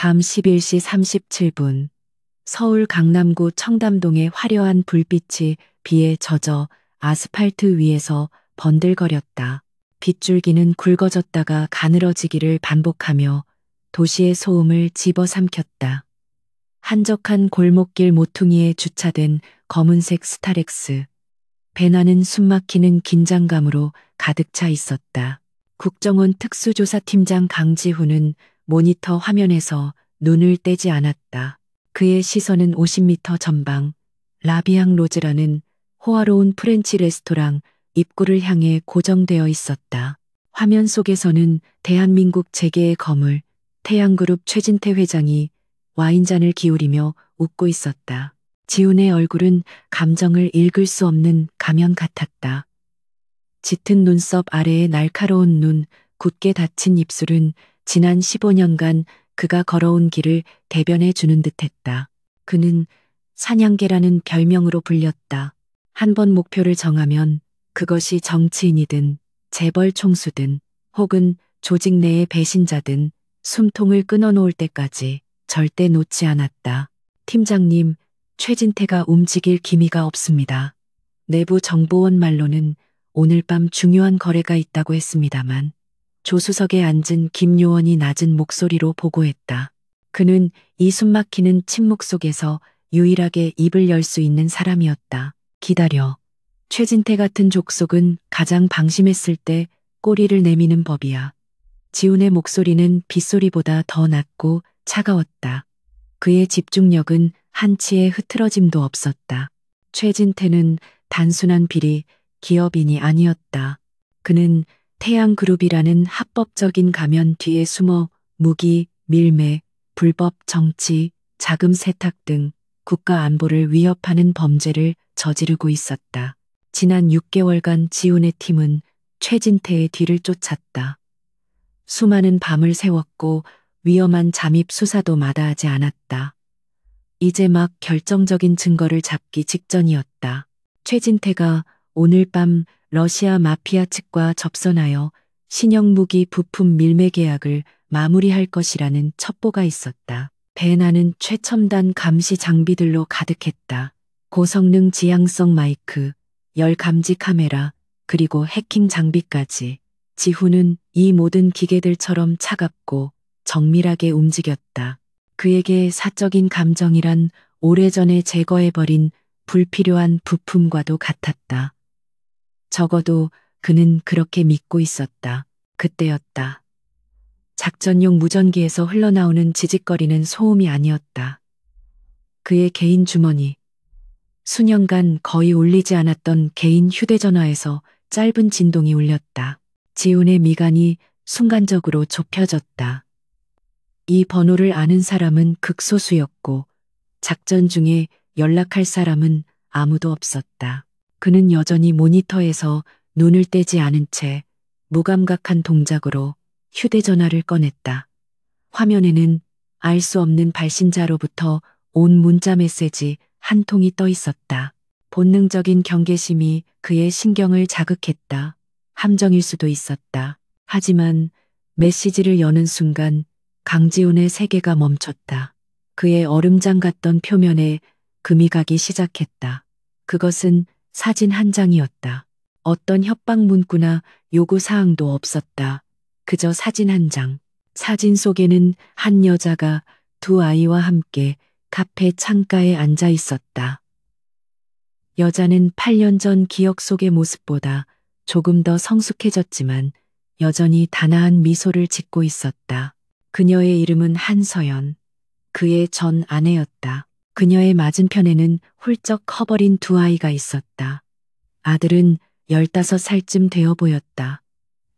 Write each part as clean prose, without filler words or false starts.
밤 11시 37분 서울 강남구 청담동의 화려한 불빛이 비에 젖어 아스팔트 위에서 번들거렸다. 빗줄기는 굵어졌다가 가늘어지기를 반복하며 도시의 소음을 집어삼켰다. 한적한 골목길 모퉁이에 주차된 검은색 스타렉스. 배나는 숨막히는 긴장감으로 가득 차 있었다. 국정원 특수조사팀장 강지훈은 모니터 화면에서 눈을 떼지 않았다. 그의 시선은 50m 전방 라비앙 로즈라는 호화로운 프렌치 레스토랑 입구를 향해 고정되어 있었다. 화면 속에서는 대한민국 재계의 거물 태양그룹 최진태 회장이 와인잔을 기울이며 웃고 있었다. 지훈의 얼굴은 감정을 읽을 수 없는 가면 같았다. 짙은 눈썹 아래의 날카로운 눈, 굳게 닫힌 입술은 지난 15년간 그가 걸어온 길을 대변해 주는 듯했다. 그는 사냥개라는 별명으로 불렸다. 한 번 목표를 정하면 그것이 정치인이든 재벌 총수든 혹은 조직 내의 배신자든 숨통을 끊어놓을 때까지 절대 놓지 않았다. 팀장님, 최진태가 움직일 기미가 없습니다. 내부 정보원 말로는 오늘 밤 중요한 거래가 있다고 했습니다만 조수석에 앉은 김 요원이 낮은 목소리로 보고했다. 그는 이 숨막히는 침묵 속에서 유일하게 입을 열 수 있는 사람이었다. 기다려. 최진태 같은 족속은 가장 방심했을 때 꼬리를 내미는 법이야. 지훈의 목소리는 빗소리보다 더 낮고 차가웠다. 그의 집중력은 한치의 흐트러짐도 없었다. 최진태는 단순한 비리, 기업인이 아니었다. 그는 태양그룹이라는 합법적인 가면 뒤에 숨어 무기, 밀매, 불법 정치, 자금 세탁 등 국가 안보를 위협하는 범죄를 저지르고 있었다. 지난 6개월간 지훈의 팀은 최진태의 뒤를 쫓았다. 수많은 밤을 새웠고 위험한 잠입 수사도 마다하지 않았다. 이제 막 결정적인 증거를 잡기 직전이었다. 최진태가 오늘 밤 러시아 마피아 측과 접선하여 신형무기 부품 밀매 계약을 마무리할 것이라는 첩보가 있었다. 배나는 최첨단 감시 장비들로 가득했다. 고성능 지향성 마이크, 열 감지 카메라, 그리고 해킹 장비까지. 지훈은 이 모든 기계들처럼 차갑고 정밀하게 움직였다. 그에게 사적인 감정이란 오래전에 제거해버린 불필요한 부품과도 같았다. 적어도 그는 그렇게 믿고 있었다. 그때였다. 작전용 무전기에서 흘러나오는 지직거리는 소음이 아니었다. 그의 개인 주머니. 수년간 거의 울리지 않았던 개인 휴대전화에서 짧은 진동이 울렸다. 지훈의 미간이 순간적으로 좁혀졌다. 이 번호를 아는 사람은 극소수였고 작전 중에 연락할 사람은 아무도 없었다. 그는 여전히 모니터에서 눈을 떼지 않은 채 무감각한 동작으로 휴대전화를 꺼냈다. 화면에는 알 수 없는 발신자로부터 온 문자 메시지 한 통이 떠 있었다. 본능적인 경계심이 그의 신경을 자극했다. 함정일 수도 있었다. 하지만 메시지를 여는 순간 강지훈의 세계가 멈췄다. 그의 얼음장 같던 표면에 금이 가기 시작했다. 그것은 사진 한 장이었다. 어떤 협박 문구나 요구 사항도 없었다. 그저 사진 한 장. 사진 속에는 한 여자가 두 아이와 함께 카페 창가에 앉아 있었다. 여자는 8년 전 기억 속의 모습보다 조금 더 성숙해졌지만 여전히 단아한 미소를 짓고 있었다. 그녀의 이름은 한서연. 그의 전 아내였다. 그녀의 맞은편에는 훌쩍 커버린 두 아이가 있었다. 아들은 15살쯤 되어 보였다.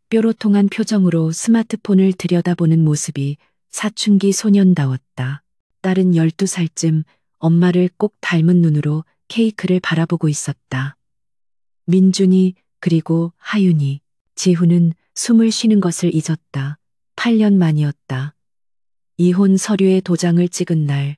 뾰로통한 표정으로 스마트폰을 들여다보는 모습이 사춘기 소년다웠다. 딸은 12살쯤 엄마를 꼭 닮은 눈으로 케이크를 바라보고 있었다. 민준이 그리고 하윤이. 지훈은 숨을 쉬는 것을 잊었다. 8년 만이었다. 이혼 서류에 도장을 찍은 날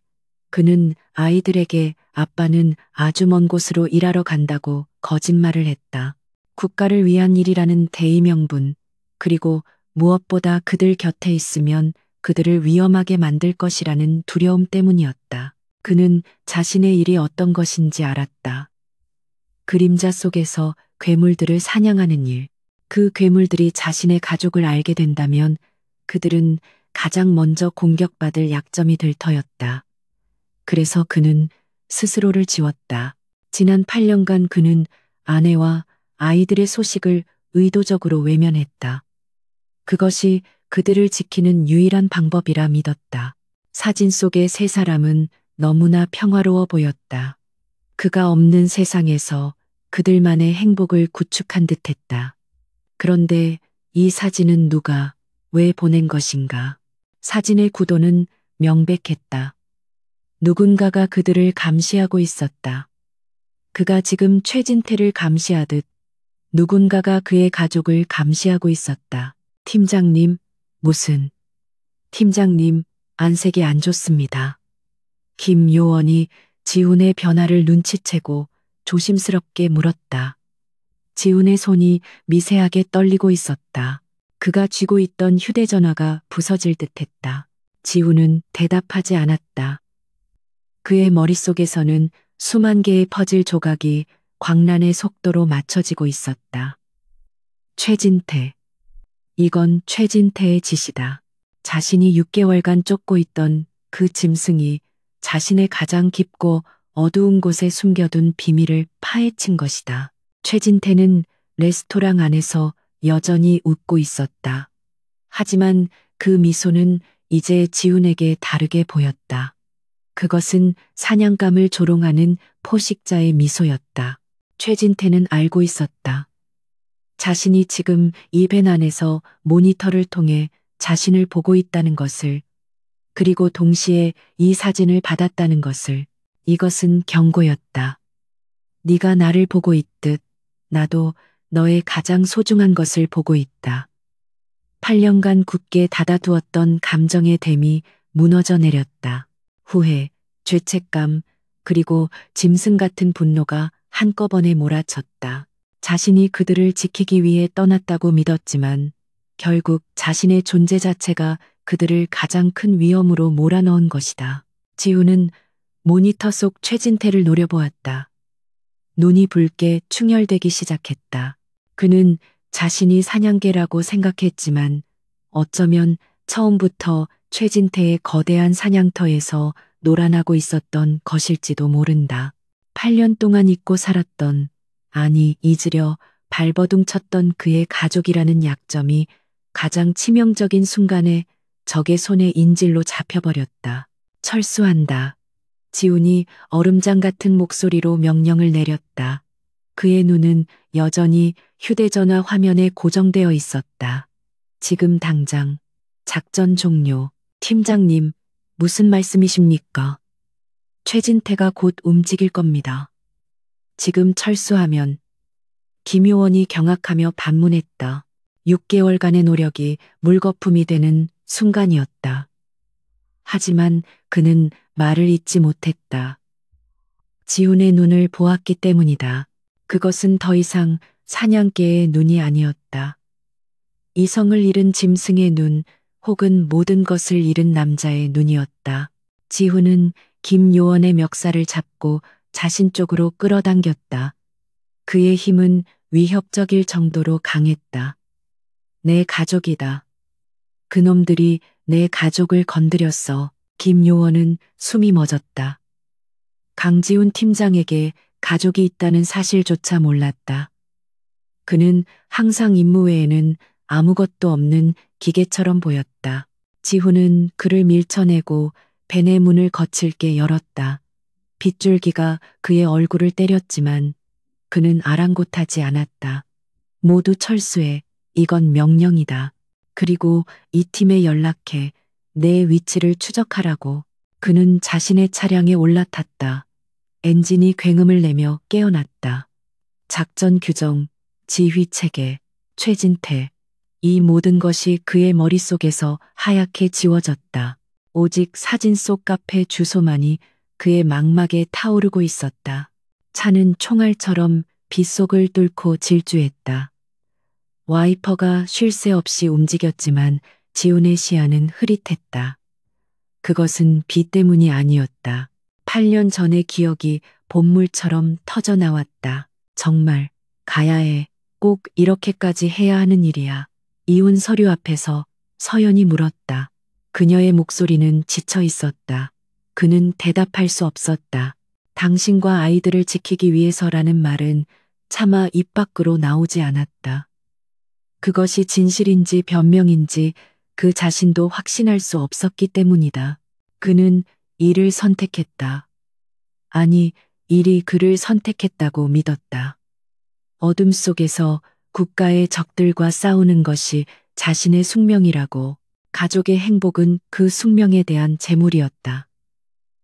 그는 아이들에게 아빠는 아주 먼 곳으로 일하러 간다고 거짓말을 했다. 국가를 위한 일이라는 대의명분, 그리고 무엇보다 그들 곁에 있으면 그들을 위험하게 만들 것이라는 두려움 때문이었다. 그는 자신의 일이 어떤 것인지 알았다. 그림자 속에서 괴물들을 사냥하는 일. 그 괴물들이 자신의 가족을 알게 된다면 그들은 가장 먼저 공격받을 약점이 될 터였다. 그래서 그는 스스로를 지웠다. 지난 8년간 그는 아내와 아이들의 소식을 의도적으로 외면했다. 그것이 그들을 지키는 유일한 방법이라 믿었다. 사진 속의 세 사람은 너무나 평화로워 보였다. 그가 없는 세상에서 그들만의 행복을 구축한 듯했다. 그런데 이 사진은 누가, 왜 보낸 것인가? 사진의 구도는 명백했다. 누군가가 그들을 감시하고 있었다. 그가 지금 최진태를 감시하듯 누군가가 그의 가족을 감시하고 있었다. 팀장님, 무슨? 팀장님, 안색이 안 좋습니다. 김요원이 지훈의 변화를 눈치채고 조심스럽게 물었다. 지훈의 손이 미세하게 떨리고 있었다. 그가 쥐고 있던 휴대전화가 부서질 듯했다. 지훈은 대답하지 않았다. 그의 머릿속에서는 수만 개의 퍼즐 조각이 광란의 속도로 맞춰지고 있었다. 최진태. 이건 최진태의 짓이다. 자신이 6개월간 쫓고 있던 그 짐승이 자신의 가장 깊고 어두운 곳에 숨겨둔 비밀을 파헤친 것이다. 최진태는 레스토랑 안에서 여전히 웃고 있었다. 하지만 그 미소는 이제 지훈에게 다르게 보였다. 그것은 사냥감을 조롱하는 포식자의 미소였다. 최진태는 알고 있었다. 자신이 지금 이 밴 안에서 모니터를 통해 자신을 보고 있다는 것을, 그리고 동시에 이 사진을 받았다는 것을. 이것은 경고였다. 네가 나를 보고 있듯 나도 너의 가장 소중한 것을 보고 있다. 8년간 굳게 닫아두었던 감정의 댐이 무너져 내렸다. 후회, 죄책감, 그리고 짐승 같은 분노가 한꺼번에 몰아쳤다. 자신이 그들을 지키기 위해 떠났다고 믿었지만 결국 자신의 존재 자체가 그들을 가장 큰 위험으로 몰아넣은 것이다. 지훈은 모니터 속 최진태를 노려보았다. 눈이 붉게 충혈되기 시작했다. 그는 자신이 사냥개라고 생각했지만 어쩌면 처음부터 최진태의 거대한 사냥터에서 놀아나고 있었던 것일지도 모른다. 8년 동안 잊고 살았던, 아니 잊으려 발버둥 쳤던 그의 가족이라는 약점이 가장 치명적인 순간에 적의 손에 인질로 잡혀버렸다. 철수한다. 지훈이 얼음장 같은 목소리로 명령을 내렸다. 그의 눈은 여전히 휴대전화 화면에 고정되어 있었다. 지금 당장. 작전 종료. 팀장님, 무슨 말씀이십니까? 최진태가 곧 움직일 겁니다. 지금 철수하면. 김요원이 경악하며 반문했다. 6개월간의 노력이 물거품이 되는 순간이었다. 하지만 그는 말을 잇지 못했다. 지훈의 눈을 보았기 때문이다. 그것은 더 이상 사냥개의 눈이 아니었다. 이성을 잃은 짐승의 눈, 혹은 모든 것을 잃은 남자의 눈이었다. 지훈은 김요원의 멱살을 잡고 자신 쪽으로 끌어당겼다. 그의 힘은 위협적일 정도로 강했다. 내 가족이다. 그놈들이 내 가족을 건드렸어. 김요원은 숨이 멎었다. 강지훈 팀장에게 가족이 있다는 사실조차 몰랐다. 그는 항상 임무 외에는 아무것도 없는 기계처럼 보였다. 지훈은 그를 밀쳐내고 벤의 문을 거칠게 열었다. 빗줄기가 그의 얼굴을 때렸지만 그는 아랑곳하지 않았다. 모두 철수해. 이건 명령이다. 그리고 이 팀에 연락해. 내 위치를 추적하라고. 그는 자신의 차량에 올라탔다. 엔진이 굉음을 내며 깨어났다. 작전 규정, 지휘 체계, 최진태. 이 모든 것이 그의 머릿속에서 하얗게 지워졌다. 오직 사진 속 카페 주소만이 그의 망막에 타오르고 있었다. 차는 총알처럼 빗속을 뚫고 질주했다. 와이퍼가 쉴 새 없이 움직였지만 지훈의 시야는 흐릿했다. 그것은 비 때문이 아니었다. 8년 전의 기억이 본물처럼 터져 나왔다. 정말 가야 해. 꼭 이렇게까지 해야 하는 일이야. 이혼 서류 앞에서 서연이 물었다. 그녀의 목소리는 지쳐 있었다. 그는 대답할 수 없었다. 당신과 아이들을 지키기 위해서라는 말은 차마 입 밖으로 나오지 않았다. 그것이 진실인지 변명인지 그 자신도 확신할 수 없었기 때문이다. 그는 일을 선택했다. 아니, 일이 그를 선택했다고 믿었다. 어둠 속에서 국가의 적들과 싸우는 것이 자신의 숙명이라고, 가족의 행복은 그 숙명에 대한 재물이었다.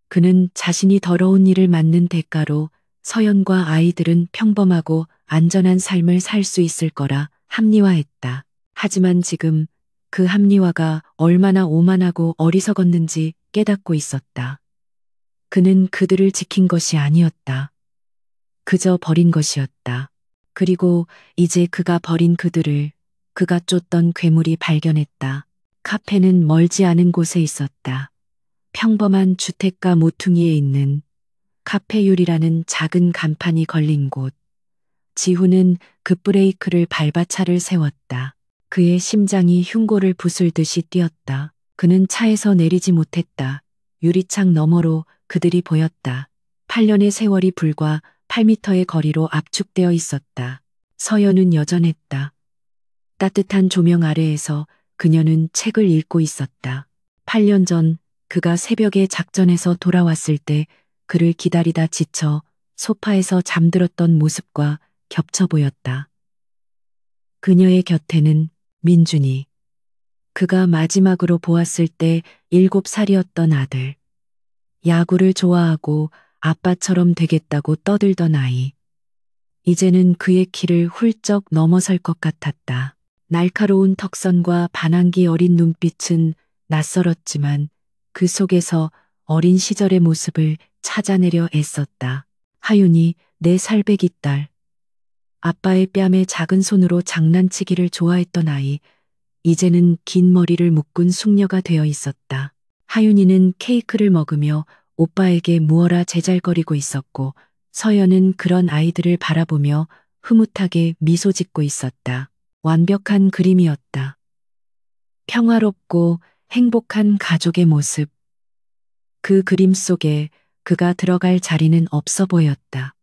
그는 자신이 더러운 일을 맡는 대가로 서연과 아이들은 평범하고 안전한 삶을 살 수 있을 거라 합리화했다. 하지만 지금 그 합리화가 얼마나 오만하고 어리석었는지 깨닫고 있었다. 그는 그들을 지킨 것이 아니었다. 그저 버린 것이었다. 그리고 이제 그가 버린 그들을 그가 쫓던 괴물이 발견했다. 카페는 멀지 않은 곳에 있었다. 평범한 주택가 모퉁이에 있는 카페율이라는 작은 간판이 걸린 곳. 지훈은 급브레이크를 밟아 차를 세웠다. 그의 심장이 흉고를 부술듯이 뛰었다. 그는 차에서 내리지 못했다. 유리창 너머로 그들이 보였다. 8년의 세월이 불과 8미터의 거리로 압축되어 있었다. 서연은 여전했다. 따뜻한 조명 아래에서 그녀는 책을 읽고 있었다. 8년 전 그가 새벽에 작전에서 돌아왔을 때 그를 기다리다 지쳐 소파에서 잠들었던 모습과 겹쳐 보였다. 그녀의 곁에는 민준이, 그가 마지막으로 보았을 때 7살이었던 아들, 야구를 좋아하고 아빠처럼 되겠다고 떠들던 아이. 이제는 그의 키를 훌쩍 넘어설 것 같았다. 날카로운 턱선과 반항기 어린 눈빛은 낯설었지만 그 속에서 어린 시절의 모습을 찾아내려 애썼다. 하윤이, 내 살배기 딸. 아빠의 뺨에 작은 손으로 장난치기를 좋아했던 아이, 이제는 긴 머리를 묶은 숙녀가 되어 있었다. 하윤이는 케이크를 먹으며 오빠에게 무어라 제잘거리고 있었고, 서연은 그런 아이들을 바라보며 흐뭇하게 미소 짓고 있었다. 완벽한 그림이었다. 평화롭고 행복한 가족의 모습. 그 그림 속에 그가 들어갈 자리는 없어 보였다.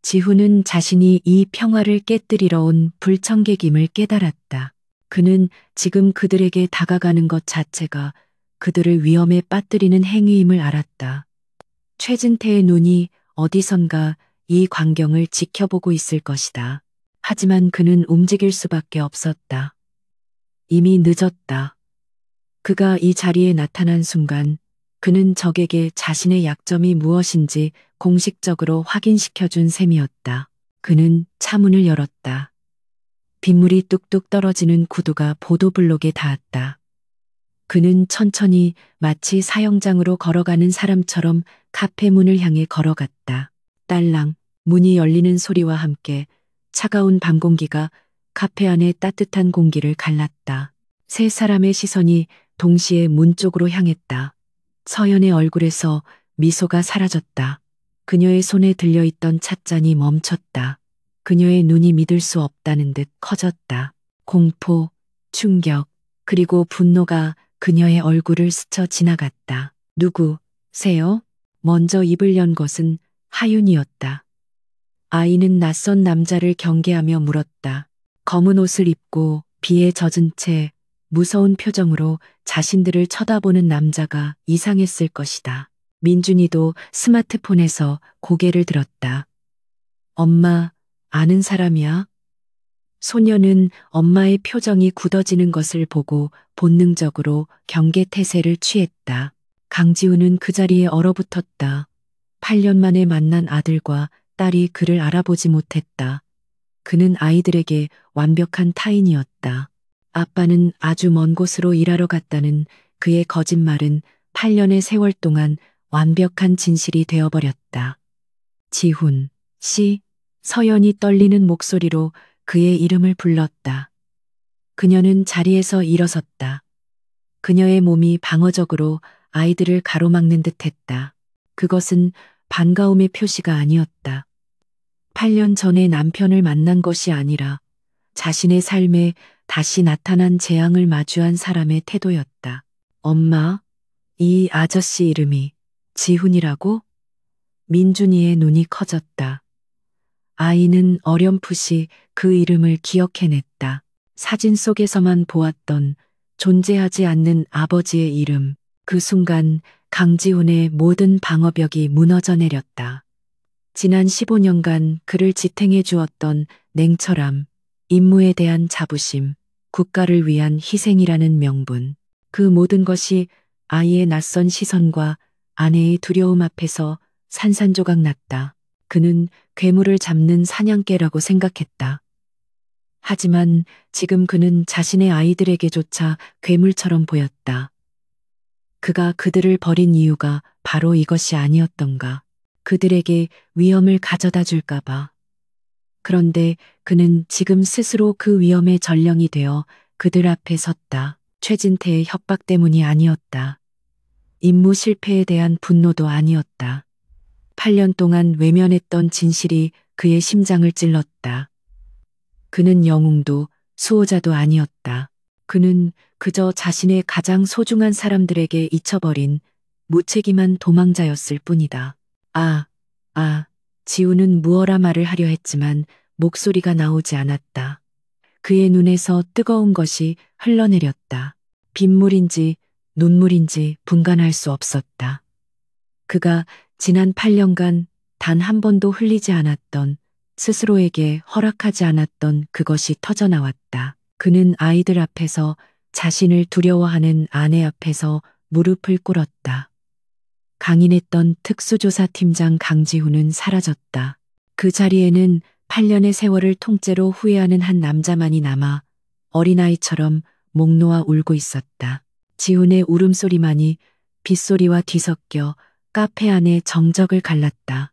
지훈은 자신이 이 평화를 깨뜨리러 온 불청객임을 깨달았다. 그는 지금 그들에게 다가가는 것 자체가 그들을 위험에 빠뜨리는 행위임을 알았다. 최진태의 눈이 어디선가 이 광경을 지켜보고 있을 것이다. 하지만 그는 움직일 수밖에 없었다. 이미 늦었다. 그가 이 자리에 나타난 순간 그는 적에게 자신의 약점이 무엇인지 공식적으로 확인시켜준 셈이었다. 그는 차문을 열었다. 빗물이 뚝뚝 떨어지는 구두가 보도블록에 닿았다. 그는 천천히 마치 사형장으로 걸어가는 사람처럼 카페 문을 향해 걸어갔다. 딸랑, 문이 열리는 소리와 함께 차가운 밤 공기가 카페 안의 따뜻한 공기를 갈랐다. 세 사람의 시선이 동시에 문 쪽으로 향했다. 서연의 얼굴에서 미소가 사라졌다. 그녀의 손에 들려있던 찻잔이 멈췄다. 그녀의 눈이 믿을 수 없다는 듯 커졌다. 공포, 충격, 그리고 분노가 그녀의 얼굴을 스쳐 지나갔다. 누구세요? 먼저 입을 연 것은 하윤이었다. 아이는 낯선 남자를 경계하며 물었다. 검은 옷을 입고 비에 젖은 채 무서운 표정으로 자신들을 쳐다보는 남자가 이상했을 것이다. 민준이도 스마트폰에서 고개를 들었다. 엄마, 아는 사람이야? 소녀는 엄마의 표정이 굳어지는 것을 보고 본능적으로 경계태세를 취했다. 강지우는 그 자리에 얼어붙었다. 8년 만에 만난 아들과 딸이 그를 알아보지 못했다. 그는 아이들에게 완벽한 타인이었다. 아빠는 아주 먼 곳으로 일하러 갔다는 그의 거짓말은 8년의 세월 동안 완벽한 진실이 되어버렸다. 지훈 씨, 서연이 떨리는 목소리로 그의 이름을 불렀다. 그녀는 자리에서 일어섰다. 그녀의 몸이 방어적으로 아이들을 가로막는 듯했다. 그것은 반가움의 표시가 아니었다. 8년 전에 남편을 만난 것이 아니라 자신의 삶에 다시 나타난 재앙을 마주한 사람의 태도였다. 엄마, 이 아저씨 이름이 지훈이라고? 민준이의 눈이 커졌다. 아이는 어렴풋이 그 이름을 기억해냈다. 사진 속에서만 보았던 존재하지 않는 아버지의 이름. 그 순간 강지훈의 모든 방어벽이 무너져 내렸다. 지난 15년간 그를 지탱해 주었던 냉철함, 임무에 대한 자부심, 국가를 위한 희생이라는 명분. 그 모든 것이 아이의 낯선 시선과 아내의 두려움 앞에서 산산조각 났다. 그는 괴물을 잡는 사냥개라고 생각했다. 하지만 지금 그는 자신의 아이들에게조차 괴물처럼 보였다. 그가 그들을 버린 이유가 바로 이것이 아니었던가. 그들에게 위험을 가져다 줄까봐. 그런데 그는 지금 스스로 그 위험의 전령이 되어 그들 앞에 섰다. 최진태의 협박 때문이 아니었다. 임무 실패에 대한 분노도 아니었다. 8년 동안 외면했던 진실이 그의 심장을 찔렀다. 그는 영웅도 수호자도 아니었다. 그는 그저 자신의 가장 소중한 사람들에게 잊혀버린 무책임한 도망자였을 뿐이다. 지우는 무어라 말을 하려 했지만 목소리가 나오지 않았다. 그의 눈에서 뜨거운 것이 흘러내렸다. 빗물인지 눈물인지 분간할 수 없었다. 그가 지난 8년간 단 한 번도 흘리지 않았던, 스스로에게 허락하지 않았던 그것이 터져나왔다. 그는 아이들 앞에서, 자신을 두려워하는 아내 앞에서 무릎을 꿇었다. 강인했던 특수조사팀장 강지훈은 사라졌다. 그 자리에는 8년의 세월을 통째로 후회하는 한 남자만이 남아 어린아이처럼 목 놓아 울고 있었다. 지훈의 울음소리만이 빗소리와 뒤섞여 카페 안의 정적을 갈랐다.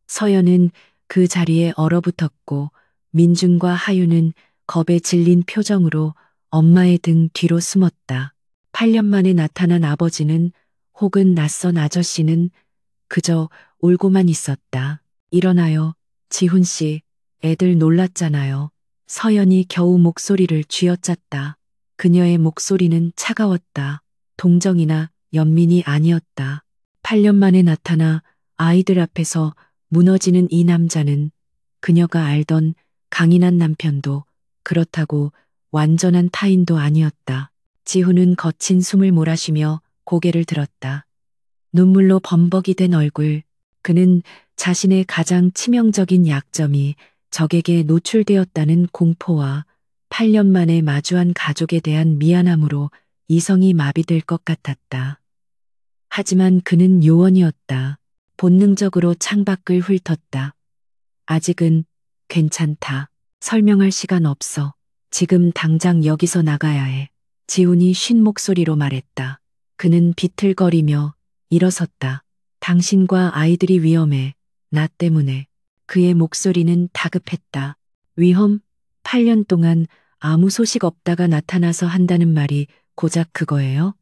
서연은 그 자리에 얼어붙었고 민준과 하유는 겁에 질린 표정으로 엄마의 등 뒤로 숨었다. 8년 만에 나타난 아버지는 혹은 낯선 아저씨는 그저 울고만 있었다. 일어나요, 지훈 씨. 애들 놀랐잖아요. 서연이 겨우 목소리를 쥐어짰다. 그녀의 목소리는 차가웠다. 동정이나 연민이 아니었다. 8년 만에 나타나 아이들 앞에서 무너지는 이 남자는 그녀가 알던 강인한 남편도 그렇다고 완전한 타인도 아니었다. 지훈은 거친 숨을 몰아쉬며 고개를 들었다. 눈물로 범벅이 된 얼굴. 그는 자신의 가장 치명적인 약점이 적에게 노출되었다는 공포와 8년 만에 마주한 가족에 대한 미안함으로 이성이 마비될 것 같았다. 하지만 그는 요원이었다. 본능적으로 창밖을 훑었다. 아직은 괜찮다. 설명할 시간 없어. 지금 당장 여기서 나가야 해. 지훈이 쉰 목소리로 말했다. 그는 비틀거리며 일어섰다. 당신과 아이들이 위험해. 나 때문에. 그의 목소리는 다급했다. 위험? 8년 동안 아무 소식 없다가 나타나서 한다는 말이 고작 그거예요?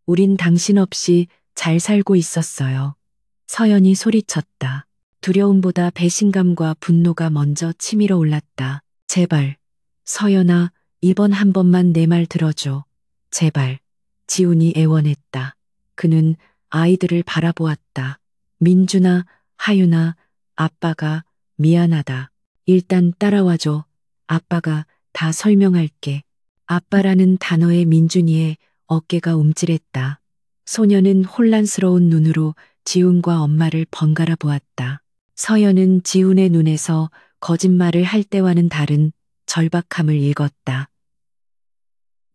우린 당신 없이 잘 살고 있었어요. 서연이 소리쳤다. 두려움보다 배신감과 분노가 먼저 치밀어 올랐다. 제발, 서연아, 이번 한 번만 내 말 들어줘. 제발. 지훈이 애원했다. 그는 아이들을 바라보았다. 민준아, 하윤아, 아빠가 미안하다. 일단 따라와줘. 아빠가 다 설명할게. 아빠라는 단어에 민준이의 어깨가 움찔했다. 소녀는 혼란스러운 눈으로 지훈과 엄마를 번갈아 보았다. 서연은 지훈의 눈에서 거짓말을 할 때와는 다른 절박함을 읽었다.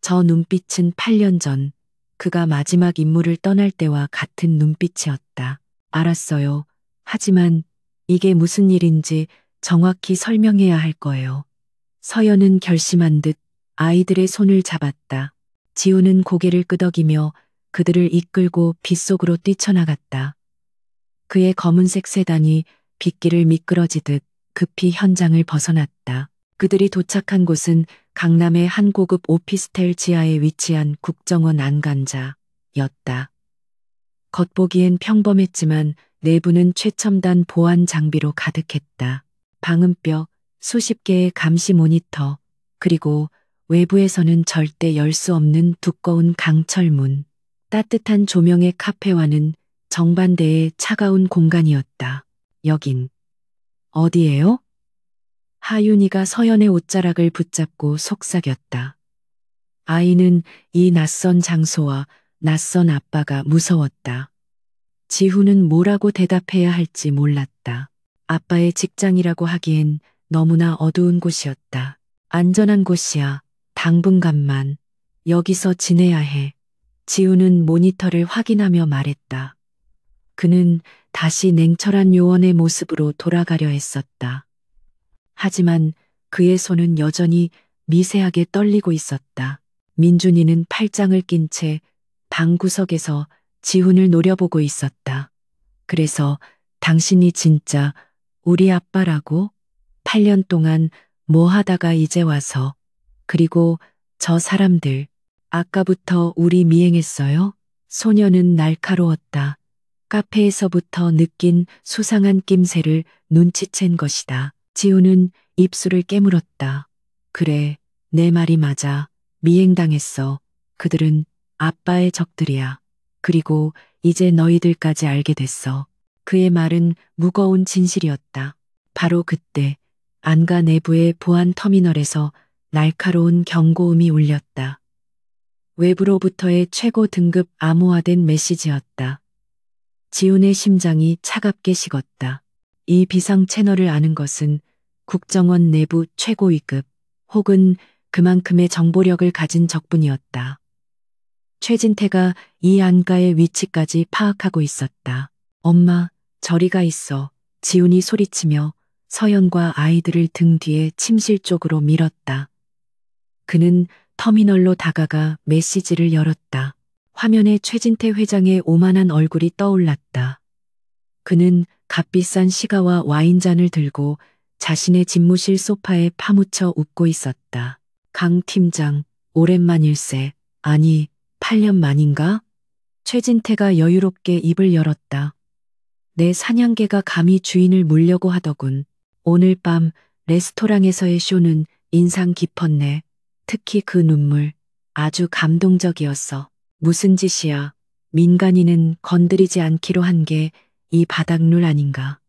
저 눈빛은 8년 전 그가 마지막 임무를 떠날 때와 같은 눈빛이었다. 알았어요. 하지만 이게 무슨 일인지 정확히 설명해야 할 거예요. 서연은 결심한 듯 아이들의 손을 잡았다. 지훈은 고개를 끄덕이며 그들을 이끌고 빗속으로 뛰쳐나갔다. 그의 검은색 세단이 빗길을 미끄러지듯 급히 현장을 벗어났다. 그들이 도착한 곳은 강남의 한 고급 오피스텔 지하에 위치한 국정원 안간자였다. 겉보기엔 평범했지만 내부는 최첨단 보안 장비로 가득했다. 방음벽, 수십 개의 감시 모니터, 그리고 외부에서는 절대 열 수 없는 두꺼운 강철문. 따뜻한 조명의 카페와는 정반대의 차가운 공간이었다. 여긴 어디예요? 하윤이가 서연의 옷자락을 붙잡고 속삭였다. 아이는 이 낯선 장소와 낯선 아빠가 무서웠다. 지훈은 뭐라고 대답해야 할지 몰랐다. 아빠의 직장이라고 하기엔 너무나 어두운 곳이었다. 안전한 곳이야. 당분간만 여기서 지내야 해. 지훈은 모니터를 확인하며 말했다. 그는 다시 냉철한 요원의 모습으로 돌아가려 했었다. 하지만 그의 손은 여전히 미세하게 떨리고 있었다. 민준이는 팔짱을 낀 채 방구석에서 지훈을 노려보고 있었다. 그래서 당신이 진짜 우리 아빠라고? 8년 동안 뭐 하다가 이제 와서. 그리고 저 사람들, 아까부터 우리 미행했어요? 소녀는 날카로웠다. 카페에서부터 느낀 수상한 낌새를 눈치챈 것이다. 지훈은 입술을 깨물었다. 그래, 내 말이 맞아. 미행당했어. 그들은 아빠의 적들이야. 그리고 이제 너희들까지 알게 됐어. 그의 말은 무거운 진실이었다. 바로 그때 안가 내부의 보안 터미널에서 날카로운 경고음이 울렸다. 외부로부터의 최고 등급 암호화된 메시지였다. 지훈의 심장이 차갑게 식었다. 이 비상 채널을 아는 것은 국정원 내부 최고 위급 혹은 그만큼의 정보력을 가진 적뿐이었다. 최진태가 이 안가의 위치까지 파악하고 있었다. 엄마, 저리가 있어. 지훈이 소리치며 서연과 아이들을 등 뒤에 침실 쪽으로 밀었다. 그는 터미널로 다가가 메시지를 열었다. 화면에 최진태 회장의 오만한 얼굴이 떠올랐다. 그는 값비싼 시가와 와인잔을 들고 자신의 집무실 소파에 파묻혀 웃고 있었다. 강 팀장, 오랜만일세. 아니, 8년 만인가? 최진태가 여유롭게 입을 열었다. 내 사냥개가 감히 주인을 물려고 하더군. 오늘 밤 레스토랑에서의 쇼는 인상 깊었네. 특히 그 눈물. 아주 감동적이었어. 무슨 짓이야. 민간인은 건드리지 않기로 한 게 이 바닥룰 아닌가.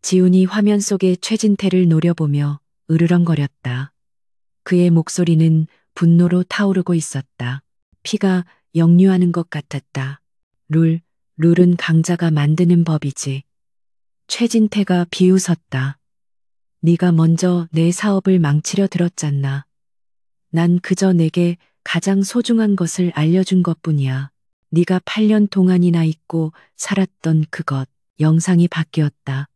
지훈이 화면 속의 최진태를 노려보며 으르렁거렸다. 그의 목소리는 분노로 타오르고 있었다. 피가 역류하는 것 같았다. 룰은 강자가 만드는 법이지. 최진태가 비웃었다. 네가 먼저 내 사업을 망치려 들었잖아. 난 그저 내게 가장 소중한 것을 알려준 것뿐이야. 네가 8년 동안이나 잊고 살았던 그것. 영상이 바뀌었다.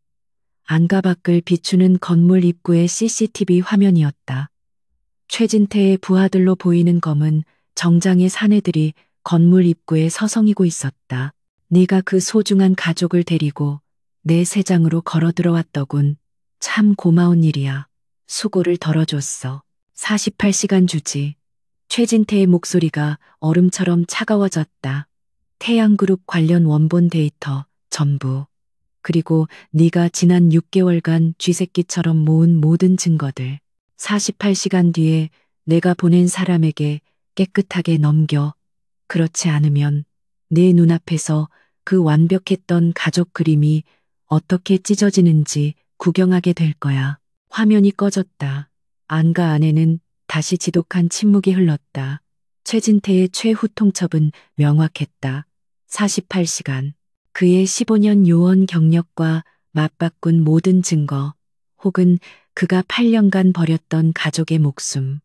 안가 밖을 비추는 건물 입구의 CCTV 화면이었다. 최진태의 부하들로 보이는 검은 정장의 사내들이 건물 입구에 서성이고 있었다. 네가 그 소중한 가족을 데리고 내 세장으로 걸어 들어왔더군. 참 고마운 일이야. 수고를 덜어줬어. 48시간 주지. 최진태의 목소리가 얼음처럼 차가워졌다. 태양그룹 관련 원본 데이터 전부. 그리고 네가 지난 6개월간 쥐새끼처럼 모은 모든 증거들. 48시간 뒤에 내가 보낸 사람에게 깨끗하게 넘겨. 그렇지 않으면 내 눈앞에서 그 완벽했던 가족 그림이 어떻게 찢어지는지 구경하게 될 거야. 화면이 꺼졌다. 안가 안에는 다시 지독한 침묵이 흘렀다. 최진태의 최후 통첩은 명확했다. 48시간. 그의 15년 요원 경력과 맞바꾼 모든 증거, 혹은 그가 8년간 버렸던 가족의 목숨.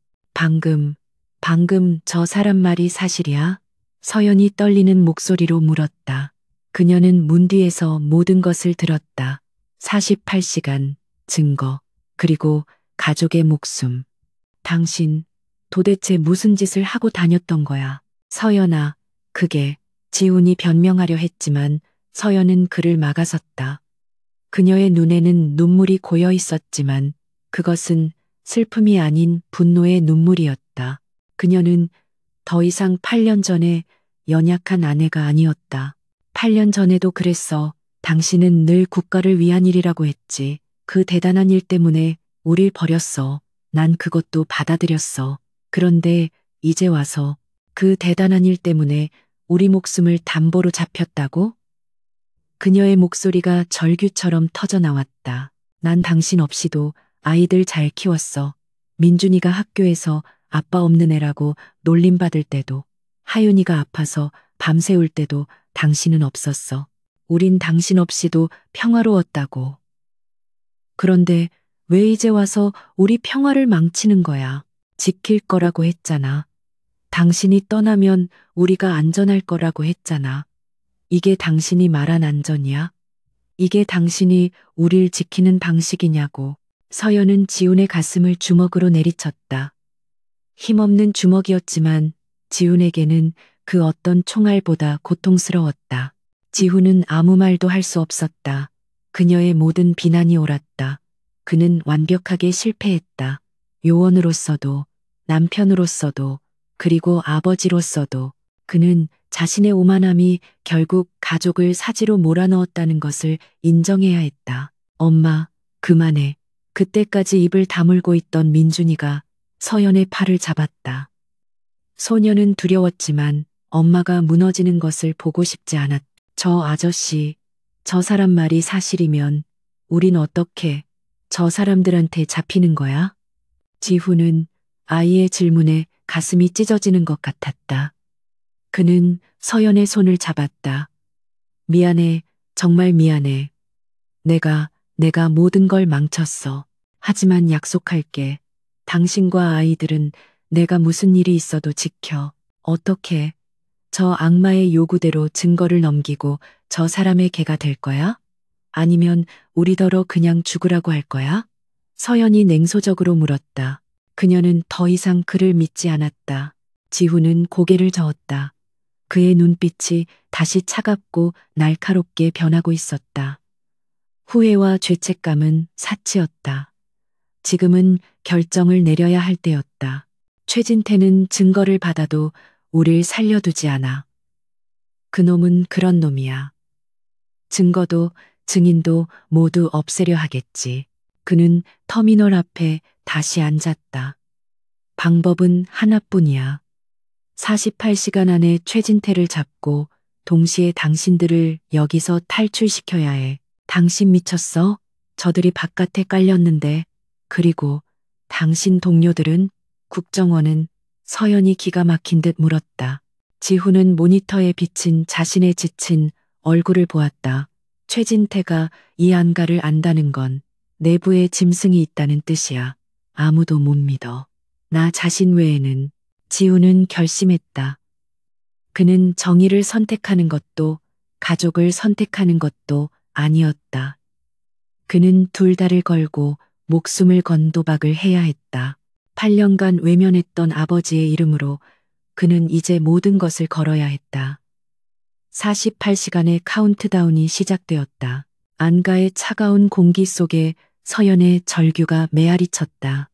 방금 저 사람 말이 사실이야? 서연이 떨리는 목소리로 물었다. 그녀는 문 뒤에서 모든 것을 들었다. 48시간, 증거, 그리고 가족의 목숨. 당신 도대체 무슨 짓을 하고 다녔던 거야? 서연아, 그게. 지훈이 변명하려 했지만 서연은 그를 막아섰다. 그녀의 눈에는 눈물이 고여 있었지만 그것은 슬픔이 아닌 분노의 눈물이었다. 그녀는 더 이상 8년 전에 연약한 아내가 아니었다. 8년 전에도 그랬어. 당신은 늘 국가를 위한 일이라고 했지. 그 대단한 일 때문에 우릴 버렸어. 난 그것도 받아들였어. 그런데 이제 와서 그 대단한 일 때문에 우리 목숨을 담보로 잡혔다고? 그녀의 목소리가 절규처럼 터져나왔다. 난 당신 없이도 아이들 잘 키웠어. 민준이가 학교에서 아빠 없는 애라고 놀림받을 때도, 하윤이가 아파서 밤새울 때도 당신은 없었어. 우린 당신 없이도 평화로웠다고. 그런데 왜 이제 와서 우리 평화를 망치는 거야? 지킬 거라고 했잖아. 당신이 떠나면 우리가 안전할 거라고 했잖아. 이게 당신이 말한 안전이야? 이게 당신이 우릴 지키는 방식이냐고. 서연은 지훈의 가슴을 주먹으로 내리쳤다. 힘없는 주먹이었지만 지훈에게는 그 어떤 총알보다 고통스러웠다. 지훈은 아무 말도 할 수 없었다. 그녀의 모든 비난이 옳았다. 그는 완벽하게 실패했다. 요원으로서도, 남편으로서도, 그리고 아버지로서도. 그는 자신의 오만함이 결국 가족을 사지로 몰아넣었다는 것을 인정해야 했다. 엄마, 그만해. 그때까지 입을 다물고 있던 민준이가 서연의 팔을 잡았다. 소녀는 두려웠지만 엄마가 무너지는 것을 보고 싶지 않았다. 저 아저씨, 저 사람 말이 사실이면 우린 어떻게 저 사람들한테 잡히는 거야? 지훈은 아이의 질문에 가슴이 찢어지는 것 같았다. 그는 서연의 손을 잡았다. 미안해, 정말 미안해. 내가 모든 걸 망쳤어. 하지만 약속할게. 당신과 아이들은 내가 무슨 일이 있어도 지켜. 어떻게? 저 악마의 요구대로 증거를 넘기고 저 사람의 개가 될 거야? 아니면 우리더러 그냥 죽으라고 할 거야? 서연이 냉소적으로 물었다. 그녀는 더 이상 그를 믿지 않았다. 지훈은 고개를 저었다. 그의 눈빛이 다시 차갑고 날카롭게 변하고 있었다. 후회와 죄책감은 사치였다. 지금은 결정을 내려야 할 때였다. 최진태는 증거를 받아도 우릴 살려두지 않아. 그놈은 그런 놈이야. 증거도 증인도 모두 없애려 하겠지. 그는 터미널 앞에 다시 앉았다. 방법은 하나뿐이야. 48시간 안에 최진태를 잡고 동시에 당신들을 여기서 탈출시켜야 해. 당신 미쳤어? 저들이 바깥에 깔렸는데. 그리고 당신 동료들은? 국정원은? 서연이 기가 막힌 듯 물었다. 지훈은 모니터에 비친 자신의 지친 얼굴을 보았다. 최진태가 이 안가를 안다는 건 내부에 짐승이 있다는 뜻이야. 아무도 못 믿어. 나 자신 외에는. 지훈은 결심했다. 그는 정의를 선택하는 것도 가족을 선택하는 것도 아니었다. 그는 둘 다를 걸고 목숨을 건 도박을 해야 했다. 8년간 외면했던 아버지의 이름으로 그는 이제 모든 것을 걸어야 했다. 48시간의 카운트다운이 시작되었다. 안가의 차가운 공기 속에 서연의 절규가 메아리 쳤다.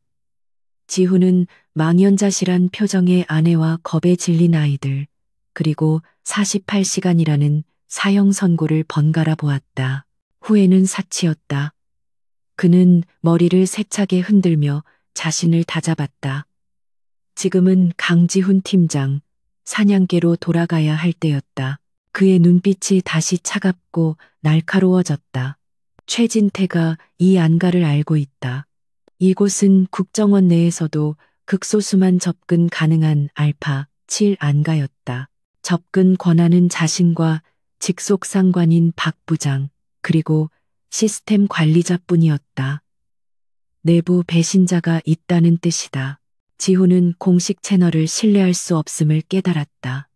지훈은 망연자실한 표정의 아내와 겁에 질린 아이들, 그리고 48시간이라는 사형 선고를 번갈아 보았다. 후회는 사치였다. 그는 머리를 세차게 흔들며 자신을 다잡았다. 지금은 강지훈 팀장, 사냥개로 돌아가야 할 때였다. 그의 눈빛이 다시 차갑고 날카로워졌다. 최진태가 이 안가를 알고 있다. 이곳은 국정원 내에서도 극소수만 접근 가능한 알파 7 안가였다. 접근 권한은 자신과 직속 상관인 박 부장, 그리고 시스템 관리자뿐이었다. 내부 배신자가 있다는 뜻이다. 지훈은 공식 채널을 신뢰할 수 없음을 깨달았다.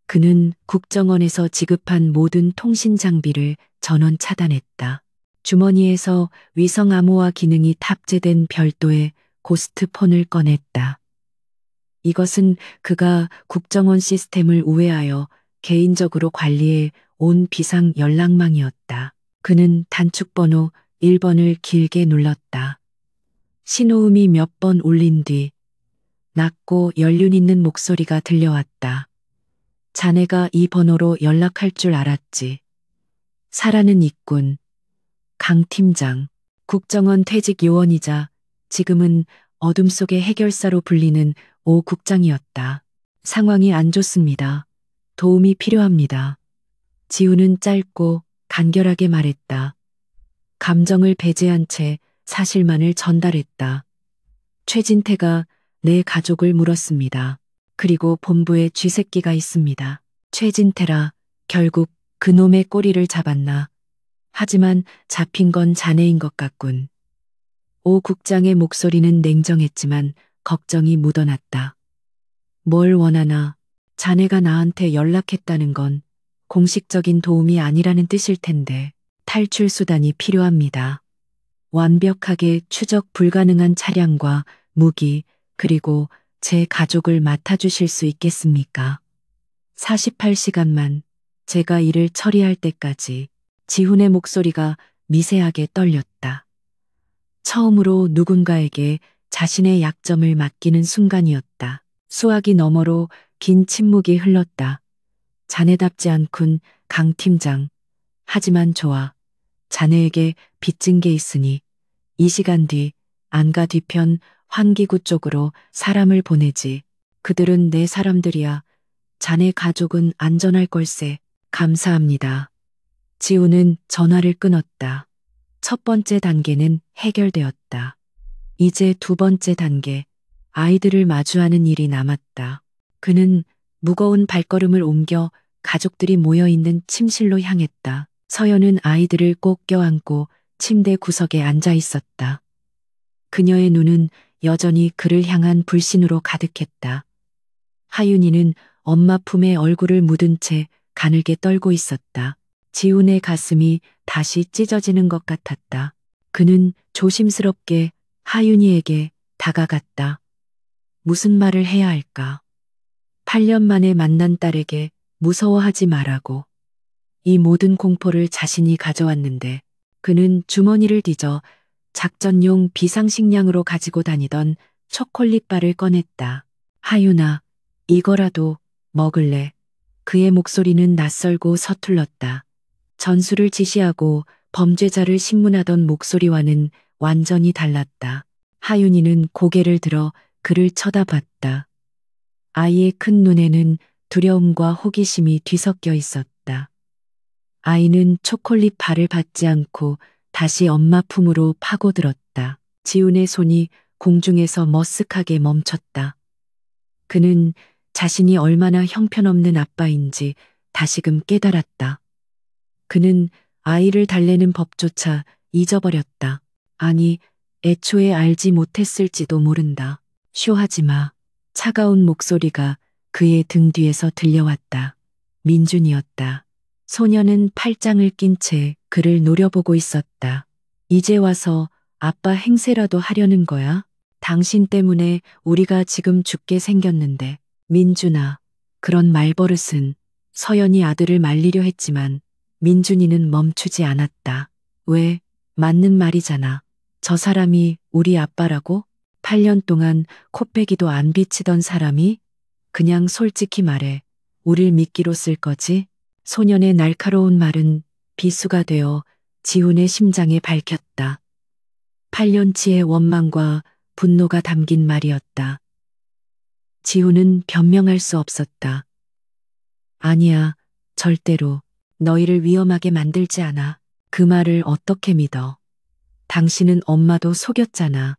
그는 국정원에서 지급한 모든 통신 장비를 전원 차단했다. 주머니에서 위성 암호화 기능이 탑재된 별도의 고스트폰을 꺼냈다. 이것은 그가 국정원 시스템을 우회하여 개인적으로 관리해 온 비상 연락망이었다. 그는 단축번호 1번을 길게 눌렀다. 신호음이 몇 번 울린 뒤 낮고 연륜 있는 목소리가 들려왔다. 자네가 이 번호로 연락할 줄 알았지. 사라는 있군. 강 팀장, 국정원 퇴직 요원이자 지금은 어둠 속의 해결사로 불리는 오 국장이었다. 상황이 안 좋습니다. 도움이 필요합니다. 지우는 짧고 간결하게 말했다. 감정을 배제한 채 사실만을 전달했다. 최진태가 내 가족을 물었습니다. 그리고 본부에 쥐새끼가 있습니다. 최진태라 결국 그놈의 꼬리를 잡았나. 하지만 잡힌 건 자네인 것 같군. 오 국장의 목소리는 냉정했지만 걱정이 묻어났다. 뭘 원하나? 자네가 나한테 연락했다는 건 공식적인 도움이 아니라는 뜻일 텐데 탈출 수단이 필요합니다. 완벽하게 추적 불가능한 차량과 무기 그리고 제 가족을 맡아주실 수 있겠습니까? 48시간만 제가 일을 처리할 때까지. 지훈의 목소리가 미세하게 떨렸다. 처음으로 누군가에게 자신의 약점을 맡기는 순간이었다. 수화기 너머로 긴 침묵이 흘렀다. 자네답지 않군, 강 팀장. 하지만 좋아. 자네에게 빚진 게 있으니 이 시간 뒤 안가 뒤편 환기구 쪽으로 사람을 보내지. 그들은 내 사람들이야. 자네 가족은 안전할 걸세. 감사합니다. 지우는 전화를 끊었다. 첫 번째 단계는 해결되었다. 이제 두 번째 단계, 아이들을 마주하는 일이 남았다. 그는 무거운 발걸음을 옮겨 가족들이 모여있는 침실로 향했다. 서연은 아이들을 꼭 껴안고 침대 구석에 앉아 있었다. 그녀의 눈은 여전히 그를 향한 불신으로 가득했다. 하윤이는 엄마 품에 얼굴을 묻은 채 가늘게 떨고 있었다. 지훈의 가슴이 다시 찢어지는 것 같았다. 그는 조심스럽게 하윤이에게 다가갔다. 무슨 말을 해야 할까? 8년 만에 만난 딸에게 무서워하지 말라고. 이 모든 공포를 자신이 가져왔는데 그는 주머니를 뒤져 작전용 비상식량으로 가지고 다니던 초콜릿바를 꺼냈다. 하윤아, 이거라도 먹을래? 그의 목소리는 낯설고 서툴렀다. 전술을 지시하고 범죄자를 신문하던 목소리와는 완전히 달랐다. 하윤이는 고개를 들어 그를 쳐다봤다. 아이의 큰 눈에는 두려움과 호기심이 뒤섞여 있었다. 아이는 초콜릿 바를 받지 않고 다시 엄마 품으로 파고들었다. 지훈의 손이 공중에서 머쓱하게 멈췄다. 그는 자신이 얼마나 형편없는 아빠인지 다시금 깨달았다. 그는 아이를 달래는 법조차 잊어버렸다. 아니, 애초에 알지 못했을지도 모른다. 쇼하지 마. 차가운 목소리가 그의 등 뒤에서 들려왔다. 민준이었다. 소녀는 팔짱을 낀 채 그를 노려보고 있었다. 이제 와서 아빠 행세라도 하려는 거야? 당신 때문에 우리가 지금 죽게 생겼는데. 민준아, 그런 말버릇은. 서연이 아들을 말리려 했지만 민준이는 멈추지 않았다. 왜? 맞는 말이잖아. 저 사람이 우리 아빠라고? 8년 동안 코빼기도 안 비치던 사람이? 그냥 솔직히 말해. 우릴 미끼로 쓸 거지? 소년의 날카로운 말은 비수가 되어 지훈의 심장에 밝혔다. 8년치의 원망과 분노가 담긴 말이었다. 지훈은 변명할 수 없었다. 아니야, 절대로. 너희를 위험하게 만들지 않아. 그 말을 어떻게 믿어? 당신은 엄마도 속였잖아.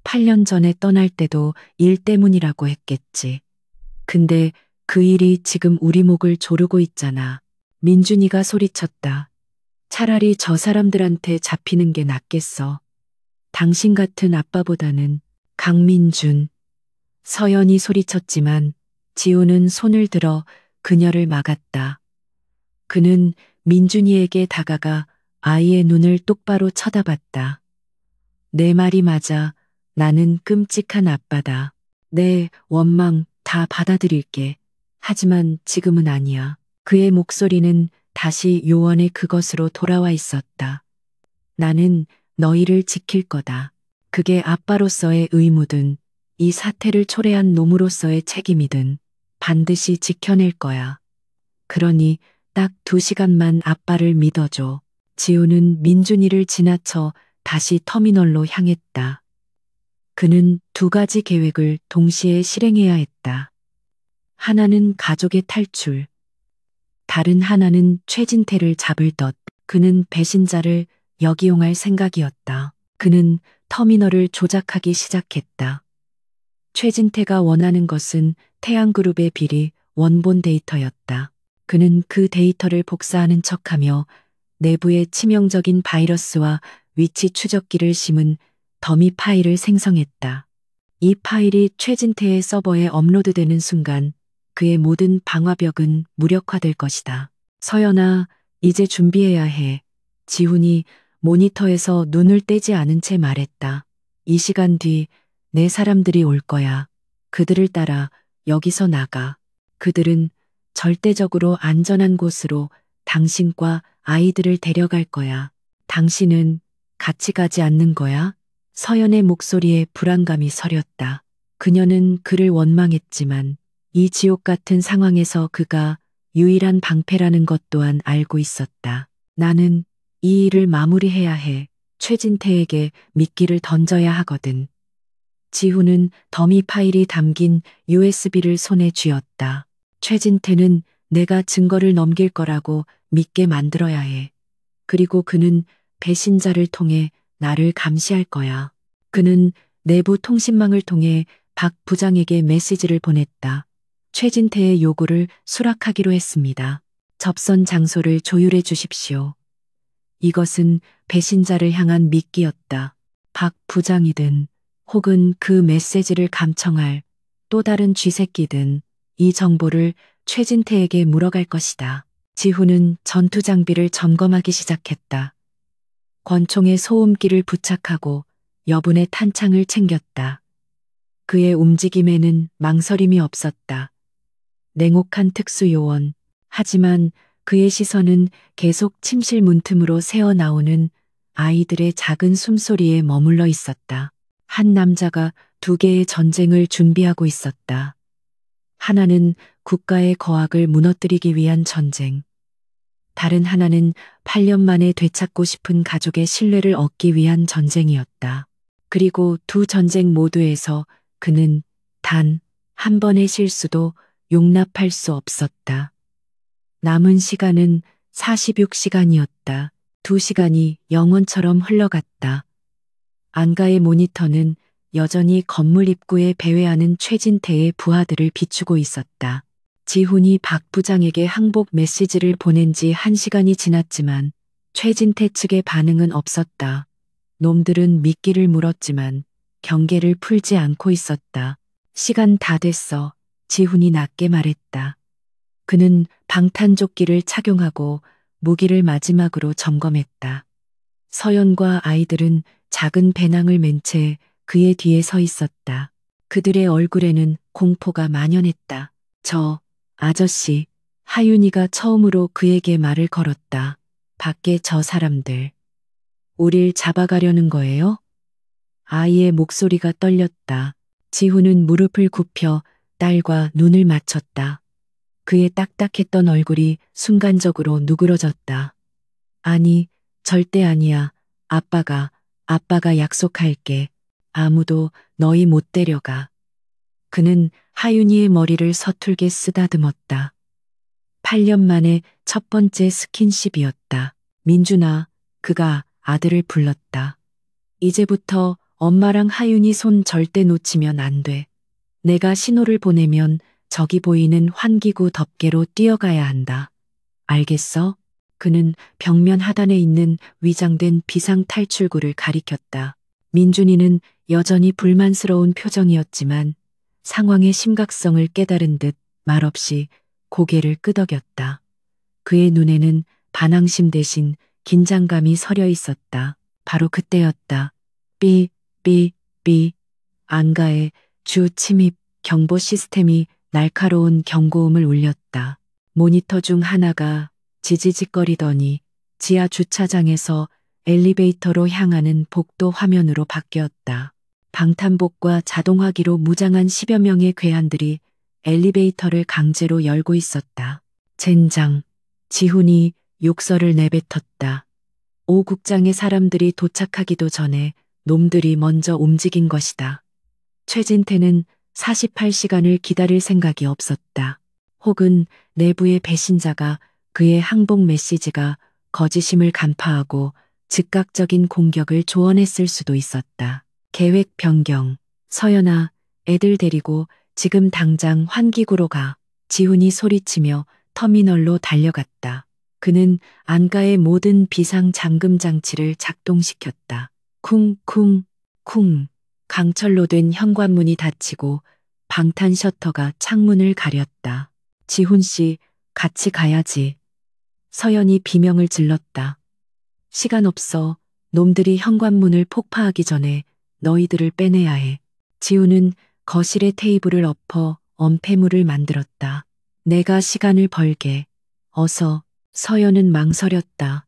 8년 전에 떠날 때도 일 때문이라고 했겠지. 근데 그 일이 지금 우리 목을 조르고 있잖아. 민준이가 소리쳤다. 차라리 저 사람들한테 잡히는 게 낫겠어. 당신 같은 아빠보다는. 강민준. 서연이 소리쳤지만 지우는 손을 들어 그녀를 막았다. 그는 민준이에게 다가가 아이의 눈을 똑바로 쳐다봤다. 내 말이 맞아. 나는 끔찍한 아빠다. 내 원망 다 받아들일게. 하지만 지금은 아니야. 그의 목소리는 다시 요원의 그것으로 돌아와 있었다. 나는 너희를 지킬 거다. 그게 아빠로서의 의무든 이 사태를 초래한 놈으로서의 책임이든 반드시 지켜낼 거야. 그러니 딱 2시간만 아빠를 믿어줘. 지우는 민준이를 지나쳐 다시 터미널로 향했다. 그는 2가지 계획을 동시에 실행해야 했다. 하나는 가족의 탈출, 다른 하나는 최진태를 잡을 것. 그는 배신자를 역이용할 생각이었다. 그는 터미널을 조작하기 시작했다. 최진태가 원하는 것은 태양그룹의 비리 원본 데이터였다. 그는 그 데이터를 복사하는 척하며 내부에 치명적인 바이러스와 위치 추적기를 심은 더미 파일을 생성했다. 이 파일이 최진태의 서버에 업로드되는 순간 그의 모든 방화벽은 무력화될 것이다. 서연아, 이제 준비해야 해. 지훈이 모니터에서 눈을 떼지 않은 채 말했다. 2시간 뒤 내 사람들이 올 거야. 그들을 따라 여기서 나가. 그들은 절대적으로 안전한 곳으로 당신과 아이들을 데려갈 거야. 당신은 같이 가지 않는 거야? 서연의 목소리에 불안감이 서렸다. 그녀는 그를 원망했지만 이 지옥 같은 상황에서 그가 유일한 방패라는 것 또한 알고 있었다. 나는 이 일을 마무리해야 해. 최진태에게 미끼를 던져야 하거든. 지훈은 더미 파일이 담긴 USB를 손에 쥐었다. 최진태는 내가 증거를 넘길 거라고 믿게 만들어야 해. 그리고 그는 배신자를 통해 나를 감시할 거야. 그는 내부 통신망을 통해 박 부장에게 메시지를 보냈다. 최진태의 요구를 수락하기로 했습니다. 접선 장소를 조율해 주십시오. 이것은 배신자를 향한 미끼였다. 박 부장이든 혹은 그 메시지를 감청할 또 다른 쥐새끼든 이 정보를 최진태에게 물어갈 것이다. 지훈은 전투 장비를 점검하기 시작했다. 권총에 소음기를 부착하고 여분의 탄창을 챙겼다. 그의 움직임에는 망설임이 없었다. 냉혹한 특수요원. 하지만 그의 시선은 계속 침실 문틈으로 새어나오는 아이들의 작은 숨소리에 머물러 있었다. 한 남자가 2개의 전쟁을 준비하고 있었다. 하나는 국가의 거악을 무너뜨리기 위한 전쟁. 다른 하나는 8년 만에 되찾고 싶은 가족의 신뢰를 얻기 위한 전쟁이었다. 그리고 2 전쟁 모두에서 그는 단 한 번의 실수도 용납할 수 없었다. 남은 시간은 46시간이었다. 2시간이 영원처럼 흘러갔다. 안가의 모니터는 여전히 건물 입구에 배회하는 최진태의 부하들을 비추고 있었다. 지훈이 박 부장에게 항복 메시지를 보낸 지 1시간이 지났지만 최진태 측의 반응은 없었다. 놈들은 미끼를 물었지만 경계를 풀지 않고 있었다. 시간 다 됐어. 지훈이 낮게 말했다. 그는 방탄조끼를 착용하고 무기를 마지막으로 점검했다. 서연과 아이들은 작은 배낭을 맨 채 그의 뒤에 서 있었다. 그들의 얼굴에는 공포가 만연했다. 저 아저씨, 하윤이가 처음으로 그에게 말을 걸었다. 밖에 저 사람들. 우릴 잡아가려는 거예요? 아이의 목소리가 떨렸다. 지훈은 무릎을 굽혀 딸과 눈을 맞췄다. 그의 딱딱했던 얼굴이 순간적으로 누그러졌다. 아니, 절대 아니야. 아빠가 약속할게. 아무도 너희 못 데려가. 그는 하윤이의 머리를 서툴게 쓰다듬었다. 8년 만에 첫 번째 스킨십이었다. 민준아, 그가 아들을 불렀다. 이제부터 엄마랑 하윤이 손 절대 놓치면 안 돼. 내가 신호를 보내면 저기 보이는 환기구 덮개로 뛰어가야 한다. 알겠어? 그는 벽면 하단에 있는 위장된 비상 탈출구를 가리켰다. 민준이는 여전히 불만스러운 표정이었지만 상황의 심각성을 깨달은 듯 말없이 고개를 끄덕였다. 그의 눈에는 반항심 대신 긴장감이 서려 있었다. 바로 그때였다. 삐. 안가의 주 침입 경보 시스템이 날카로운 경고음을 울렸다. 모니터 중 하나가 지지직거리더니 지하 주차장에서 엘리베이터로 향하는 복도 화면으로 바뀌었다. 방탄복과 자동화기로 무장한 10여 명의 괴한들이 엘리베이터를 강제로 열고 있었다. 젠장, 지훈이 욕설을 내뱉었다. 오 국장의 사람들이 도착하기도 전에 놈들이 먼저 움직인 것이다. 최진태는 48시간을 기다릴 생각이 없었다. 혹은 내부의 배신자가 그의 항복 메시지가 거짓임을 간파하고 즉각적인 공격을 조언했을 수도 있었다. 계획 변경. 서연아, 애들 데리고 지금 당장 환기구로 가. 지훈이 소리치며 터미널로 달려갔다. 그는 안가의 모든 비상 잠금 장치를 작동시켰다. 쿵쿵 쿵. 강철로 된 현관문이 닫히고 방탄 셔터가 창문을 가렸다. 지훈 씨, 같이 가야지. 서연이 비명을 질렀다. 시간 없어. 놈들이 현관문을 폭파하기 전에 너희들을 빼내야 해. 지훈은 거실에 테이블을 엎어 엄폐물을 만들었다. 내가 시간을 벌게. 어서. 서연은 망설였다.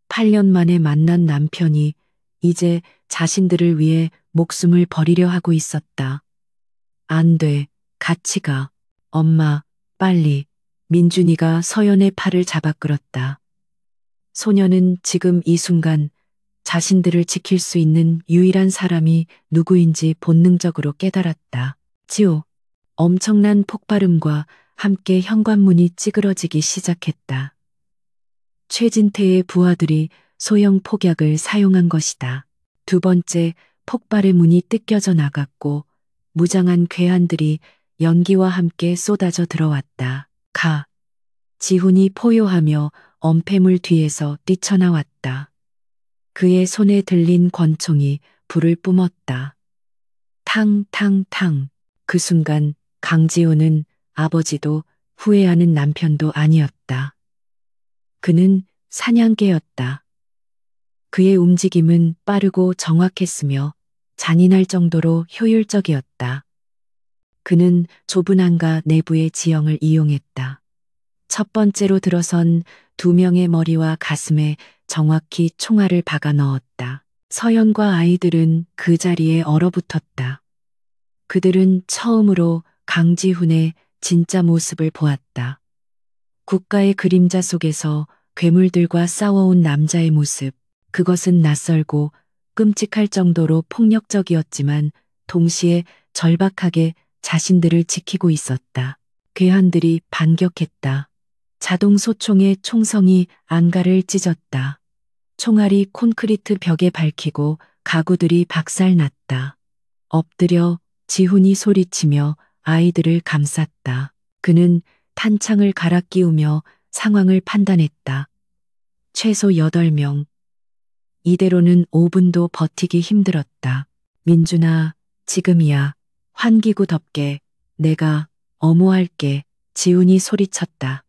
8년 만에 만난 남편이 이제 자신들을 위해 목숨을 버리려 하고 있었다. 안 돼. 같이 가. 엄마, 빨리. 민준이가 서연의 팔을 잡아 끌었다. 소녀는 지금 이 순간 자신들을 지킬 수 있는 유일한 사람이 누구인지 본능적으로 깨달았다. 지호. 엄청난 폭발음과 함께 현관문이 찌그러지기 시작했다. 최진태의 부하들이 소형 폭약을 사용한 것이다. 두 번째 폭발의 문이 뜯겨져 나갔고 무장한 괴한들이 연기와 함께 쏟아져 들어왔다. 가. 지훈이 포효하며 엄폐물 뒤에서 뛰쳐나왔다. 그의 손에 들린 권총이 불을 뿜었다. 탕탕탕. 그 순간 강지호는 아버지도 후회하는 남편도 아니었다. 그는 사냥개였다. 그의 움직임은 빠르고 정확했으며 잔인할 정도로 효율적이었다. 그는 좁은 안가 내부의 지형을 이용했다. 첫 번째로 들어선 2명의 머리와 가슴에 정확히 총알을 박아 넣었다. 서연과 아이들은 그 자리에 얼어붙었다. 그들은 처음으로 강지훈의 진짜 모습을 보았다. 국가의 그림자 속에서 괴물들과 싸워온 남자의 모습, 그것은 낯설고 끔찍할 정도로 폭력적이었지만 동시에 절박하게 자신들을 지키고 있었다. 괴한들이 반격했다. 자동 소총의 총성이 안가를 찢었다. 총알이 콘크리트 벽에 밝히고 가구들이 박살났다. 엎드려 지훈이 소리치며 아이들을 감쌌다. 그는 탄창을 갈아 끼우며 상황을 판단했다. 최소 8명. 이대로는 5분도 버티기 힘들었다. 민준아, 지금이야. 환기구 덮게. 내가 어모할게. 지훈이 소리쳤다.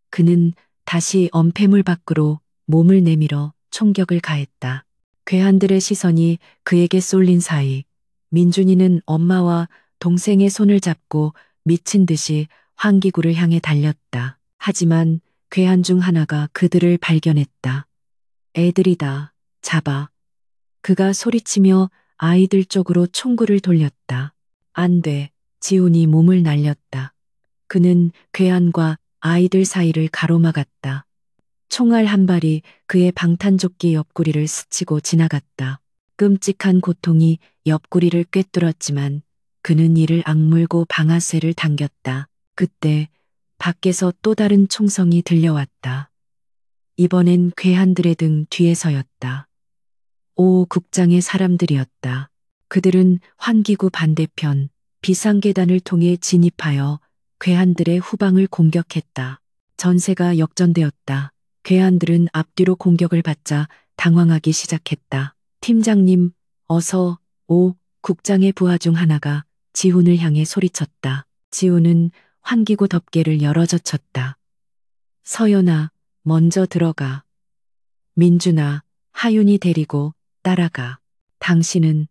그는 다시 엄폐물 밖으로 몸을 내밀어 총격을 가했다. 괴한들의 시선이 그에게 쏠린 사이 민준이는 엄마와 동생의 손을 잡고 미친 듯이 환기구를 향해 달렸다. 하지만 괴한 중 하나가 그들을 발견했다. 애들이다. 잡아. 그가 소리치며 아이들 쪽으로 총구를 돌렸다. 안 돼. 지훈이 몸을 날렸다. 그는 괴한과 아이들 사이를 가로막았다. 총알 한 발이 그의 방탄조끼 옆구리를 스치고 지나갔다. 끔찍한 고통이 옆구리를 꿰뚫었지만 그는 이를 악물고 방아쇠를 당겼다. 그때 밖에서 또 다른 총성이 들려왔다. 이번엔 괴한들의 등 뒤에서였다. 오 국장의 사람들이었다. 그들은 환기구 반대편 비상계단을 통해 진입하여 괴한들의 후방을 공격했다. 전세가 역전되었다. 괴한들은 앞뒤로 공격을 받자 당황하기 시작했다. 팀장님, 어서. 오 국장의 부하 중 하나가 지훈을 향해 소리쳤다. 지훈은 환기구 덮개를 열어젖혔다. 서연아, 먼저 들어가. 민준아, 하윤이 데리고 따라가. 당신은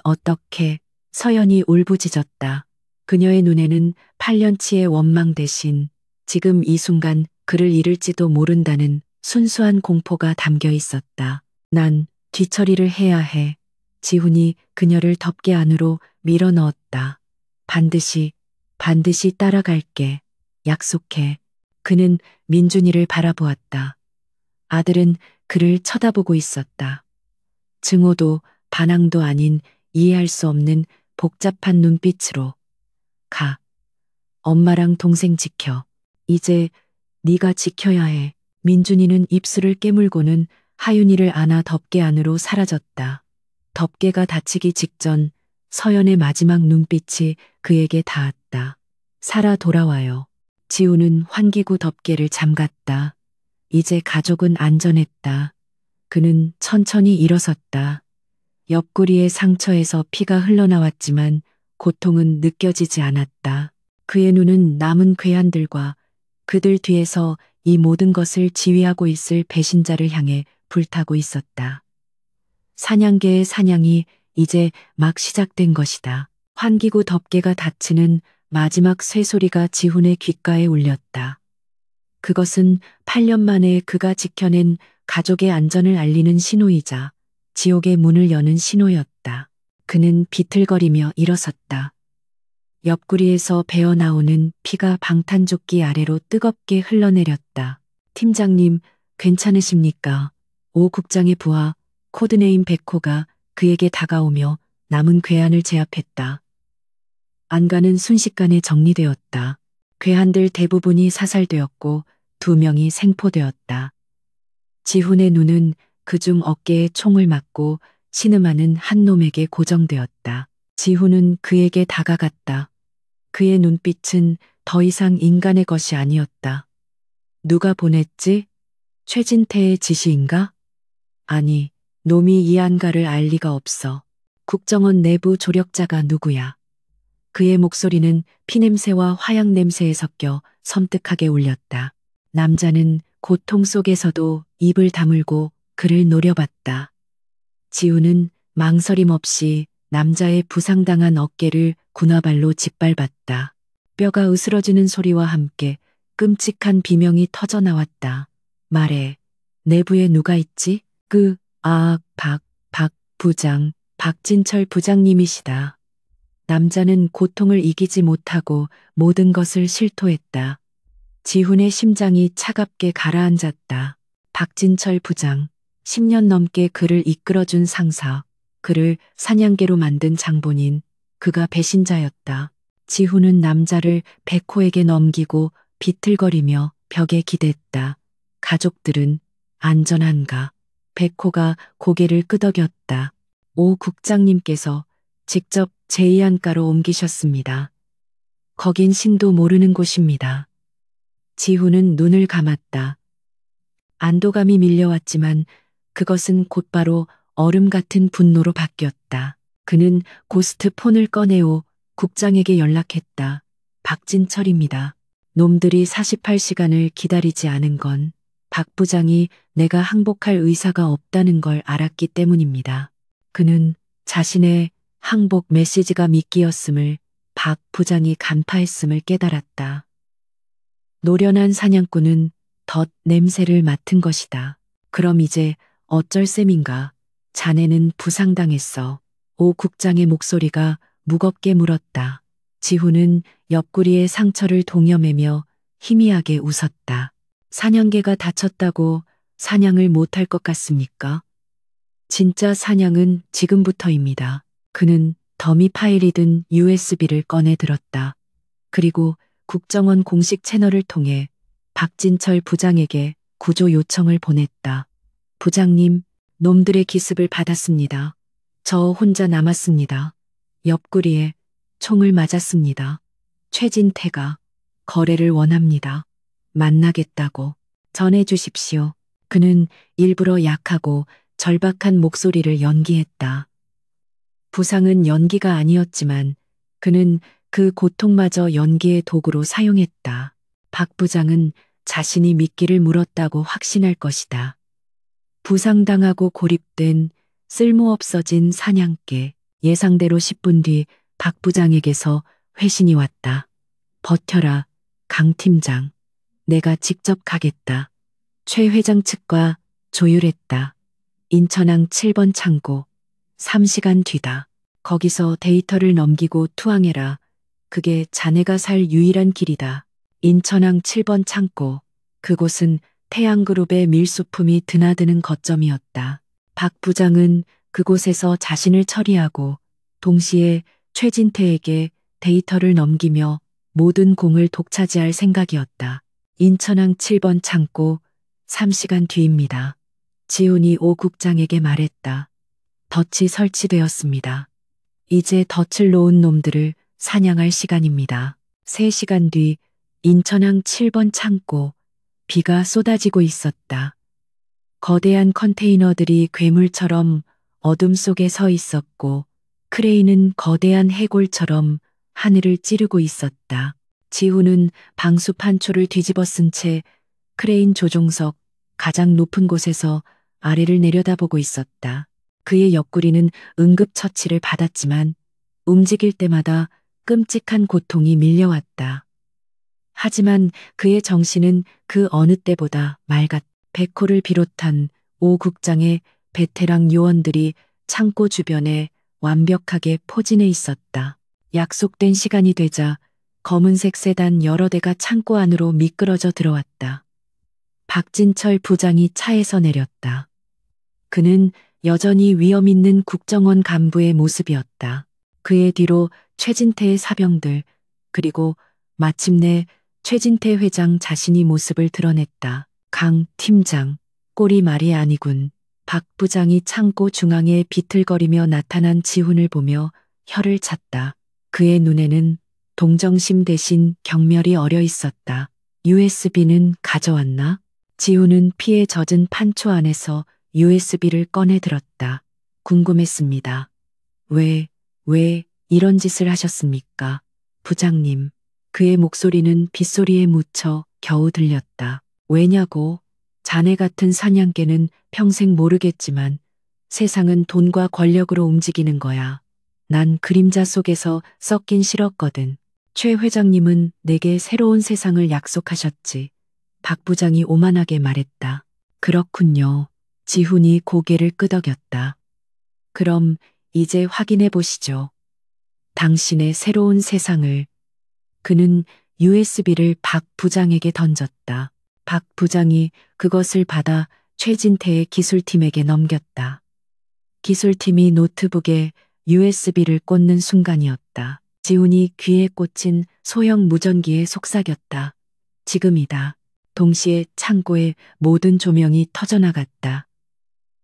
어떻게? 서연이 울부짖었다. 그녀의 눈에는 8년치의 원망 대신 지금 이 순간 그를 잃을지도 모른다는 순수한 공포가 담겨 있었다. 난 뒤처리를 해야 해. 지훈이 그녀를 덮개 안으로 밀어 넣었다. 반드시 따라갈게. 약속해. 그는 민준이를 바라보았다. 아들은 그를 쳐다보고 있었다. 증오도 반항도 아닌 이해할 수 없는 복잡한 눈빛으로. 가. 엄마랑 동생 지켜. 이제 네가 지켜야 해. 민준이는 입술을 깨물고는 하윤이를 안아 덮개 안으로 사라졌다. 덮개가 닫히기 직전 서연의 마지막 눈빛이 그에게 닿았다. 살아 돌아와요. 지우는 환기구 덮개를 잠갔다. 이제 가족은 안전했다. 그는 천천히 일어섰다. 옆구리의 상처에서 피가 흘러나왔지만 고통은 느껴지지 않았다. 그의 눈은 남은 괴한들과 그들 뒤에서 이 모든 것을 지휘하고 있을 배신자를 향해 불타고 있었다. 사냥개의 사냥이 이제 막 시작된 것이다. 환기구 덮개가 닫히는 마지막 쇠소리가 지훈의 귓가에 울렸다. 그것은 8년 만에 그가 지켜낸 가족의 안전을 알리는 신호이자 지옥의 문을 여는 신호였다. 그는 비틀거리며 일어섰다. 옆구리에서 배어나오는 피가 방탄조끼 아래로 뜨겁게 흘러내렸다. 팀장님, 괜찮으십니까? 오 국장의 부하, 코드네임 백호가 그에게 다가오며 남은 괴한을 제압했다. 안가는 순식간에 정리되었다. 괴한들 대부분이 사살되었고 2명이 생포되었다. 지훈의 눈은 그중 어깨에 총을 맞고 신음하는 한 놈에게 고정되었다. 지훈은 그에게 다가갔다. 그의 눈빛은 더 이상 인간의 것이 아니었다. 누가 보냈지? 최진태의 지시인가? 아니, 놈이 이 안가를 알 리가 없어. 국정원 내부 조력자가 누구야? 그의 목소리는 피냄새와 화약 냄새에 섞여 섬뜩하게 울렸다. 남자는 고통 속에서도 입을 다물고 그를 노려봤다. 지우는 망설임 없이 남자의 부상당한 어깨를 군화발로 짓밟았다. 뼈가 으스러지는 소리와 함께 끔찍한 비명이 터져 나왔다. 말해, 내부에 누가 있지? 박 부장, 박진철 부장님이시다. 남자는 고통을 이기지 못하고 모든 것을 실토했다. 지훈의 심장이 차갑게 가라앉았다. 박진철 부장, 10년 넘게 그를 이끌어준 상사, 그를 사냥개로 만든 장본인, 그가 배신자였다. 지훈은 남자를 백호에게 넘기고 비틀거리며 벽에 기댔다. 가족들은 안전한가? 백호가 고개를 끄덕였다. 오 국장님께서 직접 제2안가로 옮기셨습니다. 거긴 신도 모르는 곳입니다. 지훈은 눈을 감았다. 안도감이 밀려왔지만 그것은 곧바로 얼음 같은 분노로 바뀌었다. 그는 고스트 폰을 꺼내오 국장에게 연락했다. 박진철입니다. 놈들이 48시간을 기다리지 않은 건 박 부장이 내가 항복할 의사가 없다는 걸 알았기 때문입니다. 그는 자신의 항복 메시지가 미끼였음을 박 부장이 간파했음을 깨달았다. 노련한 사냥꾼은 덧 냄새를 맡은 것이다. 그럼 이제 어쩔 셈인가? 자네는 부상당했어. 오 국장의 목소리가 무겁게 물었다. 지훈은 옆구리의 상처를 동여매며 희미하게 웃었다. 사냥개가 다쳤다고 사냥을 못할 것 같습니까? 진짜 사냥은 지금부터입니다. 그는 더미 파일이 든 USB를 꺼내 들었다. 그리고 국정원 공식 채널을 통해 박진철 부장에게 구조 요청을 보냈다. 부장님, 놈들의 기습을 받았습니다. 저 혼자 남았습니다. 옆구리에 총을 맞았습니다. 최진태가 거래를 원합니다. 만나겠다고 전해 주십시오. 그는 일부러 약하고 절박한 목소리를 연기했다. 부상은 연기가 아니었지만 그는 그 고통마저 연기의 도구로 사용했다. 박 부장은 자신이 미끼를 물었다고 확신할 것이다. 부상당하고 고립된 쓸모없어진 사냥개. 예상대로 10분 뒤 박 부장에게서 회신이 왔다. 버텨라, 강 팀장. 내가 직접 가겠다. 최 회장 측과 조율했다. 인천항 7번 창고. 3시간 뒤다. 거기서 데이터를 넘기고 투항해라. 그게 자네가 살 유일한 길이다. 인천항 7번 창고. 그곳은 태양그룹의 밀수품이 드나드는 거점이었다. 박 부장은 그곳에서 자신을 처리하고 동시에 최진태에게 데이터를 넘기며 모든 공을 독차지할 생각이었다. 인천항 7번 창고. 3시간 뒤입니다. 지훈이 오 국장에게 말했다. 덫이 설치되었습니다. 이제 덫을 놓은 놈들을 사냥할 시간입니다. 3시간 뒤 인천항 7번 창고. 비가 쏟아지고 있었다. 거대한 컨테이너들이 괴물처럼 어둠 속에 서 있었고 크레인은 거대한 해골처럼 하늘을 찌르고 있었다. 지훈은 방수 판초를 뒤집어 쓴 채 크레인 조종석 가장 높은 곳에서 아래를 내려다보고 있었다. 그의 옆구리는 응급처치를 받았지만 움직일 때마다 끔찍한 고통이 밀려왔다. 하지만 그의 정신은 그 어느 때보다 맑았다. 백호를 비롯한 오 국장의 베테랑 요원들이 창고 주변에 완벽하게 포진해 있었다. 약속된 시간이 되자 검은색 세단 여러 대가 창고 안으로 미끄러져 들어왔다. 박진철 부장이 차에서 내렸다. 그는 여전히 위험 있는 국정원 간부의 모습이었다. 그의 뒤로 최진태의 사병들, 그리고 마침내 최진태 회장 자신이 모습을 드러냈다. 강 팀장, 꼴이 말이 아니군. 박 부장이 창고 중앙에 비틀거리며 나타난 지훈을 보며 혀를 찼다. 그의 눈에는 동정심 대신 경멸이 어려 있었다. USB는 가져왔나? 지훈은 피에 젖은 판초 안에서 USB를 꺼내 들었다. 궁금했습니다. 왜 이런 짓을 하셨습니까? 부장님. 그의 목소리는 빗소리에 묻혀 겨우 들렸다. 왜냐고? 자네 같은 사냥개는 평생 모르겠지만 세상은 돈과 권력으로 움직이는 거야. 난 그림자 속에서 썩긴 싫었거든. 최 회장님은 내게 새로운 세상을 약속하셨지. 박 부장이 오만하게 말했다. 그렇군요. 지훈이 고개를 끄덕였다. 그럼 이제 확인해 보시죠. 당신의 새로운 세상을. 그는 USB를 박 부장에게 던졌다. 박 부장이 그것을 받아 최진태의 기술팀에게 넘겼다. 기술팀이 노트북에 USB를 꽂는 순간이었다. 지훈이 귀에 꽂힌 소형 무전기에 속삭였다. 지금이다. 동시에 창고의 모든 조명이 터져나갔다.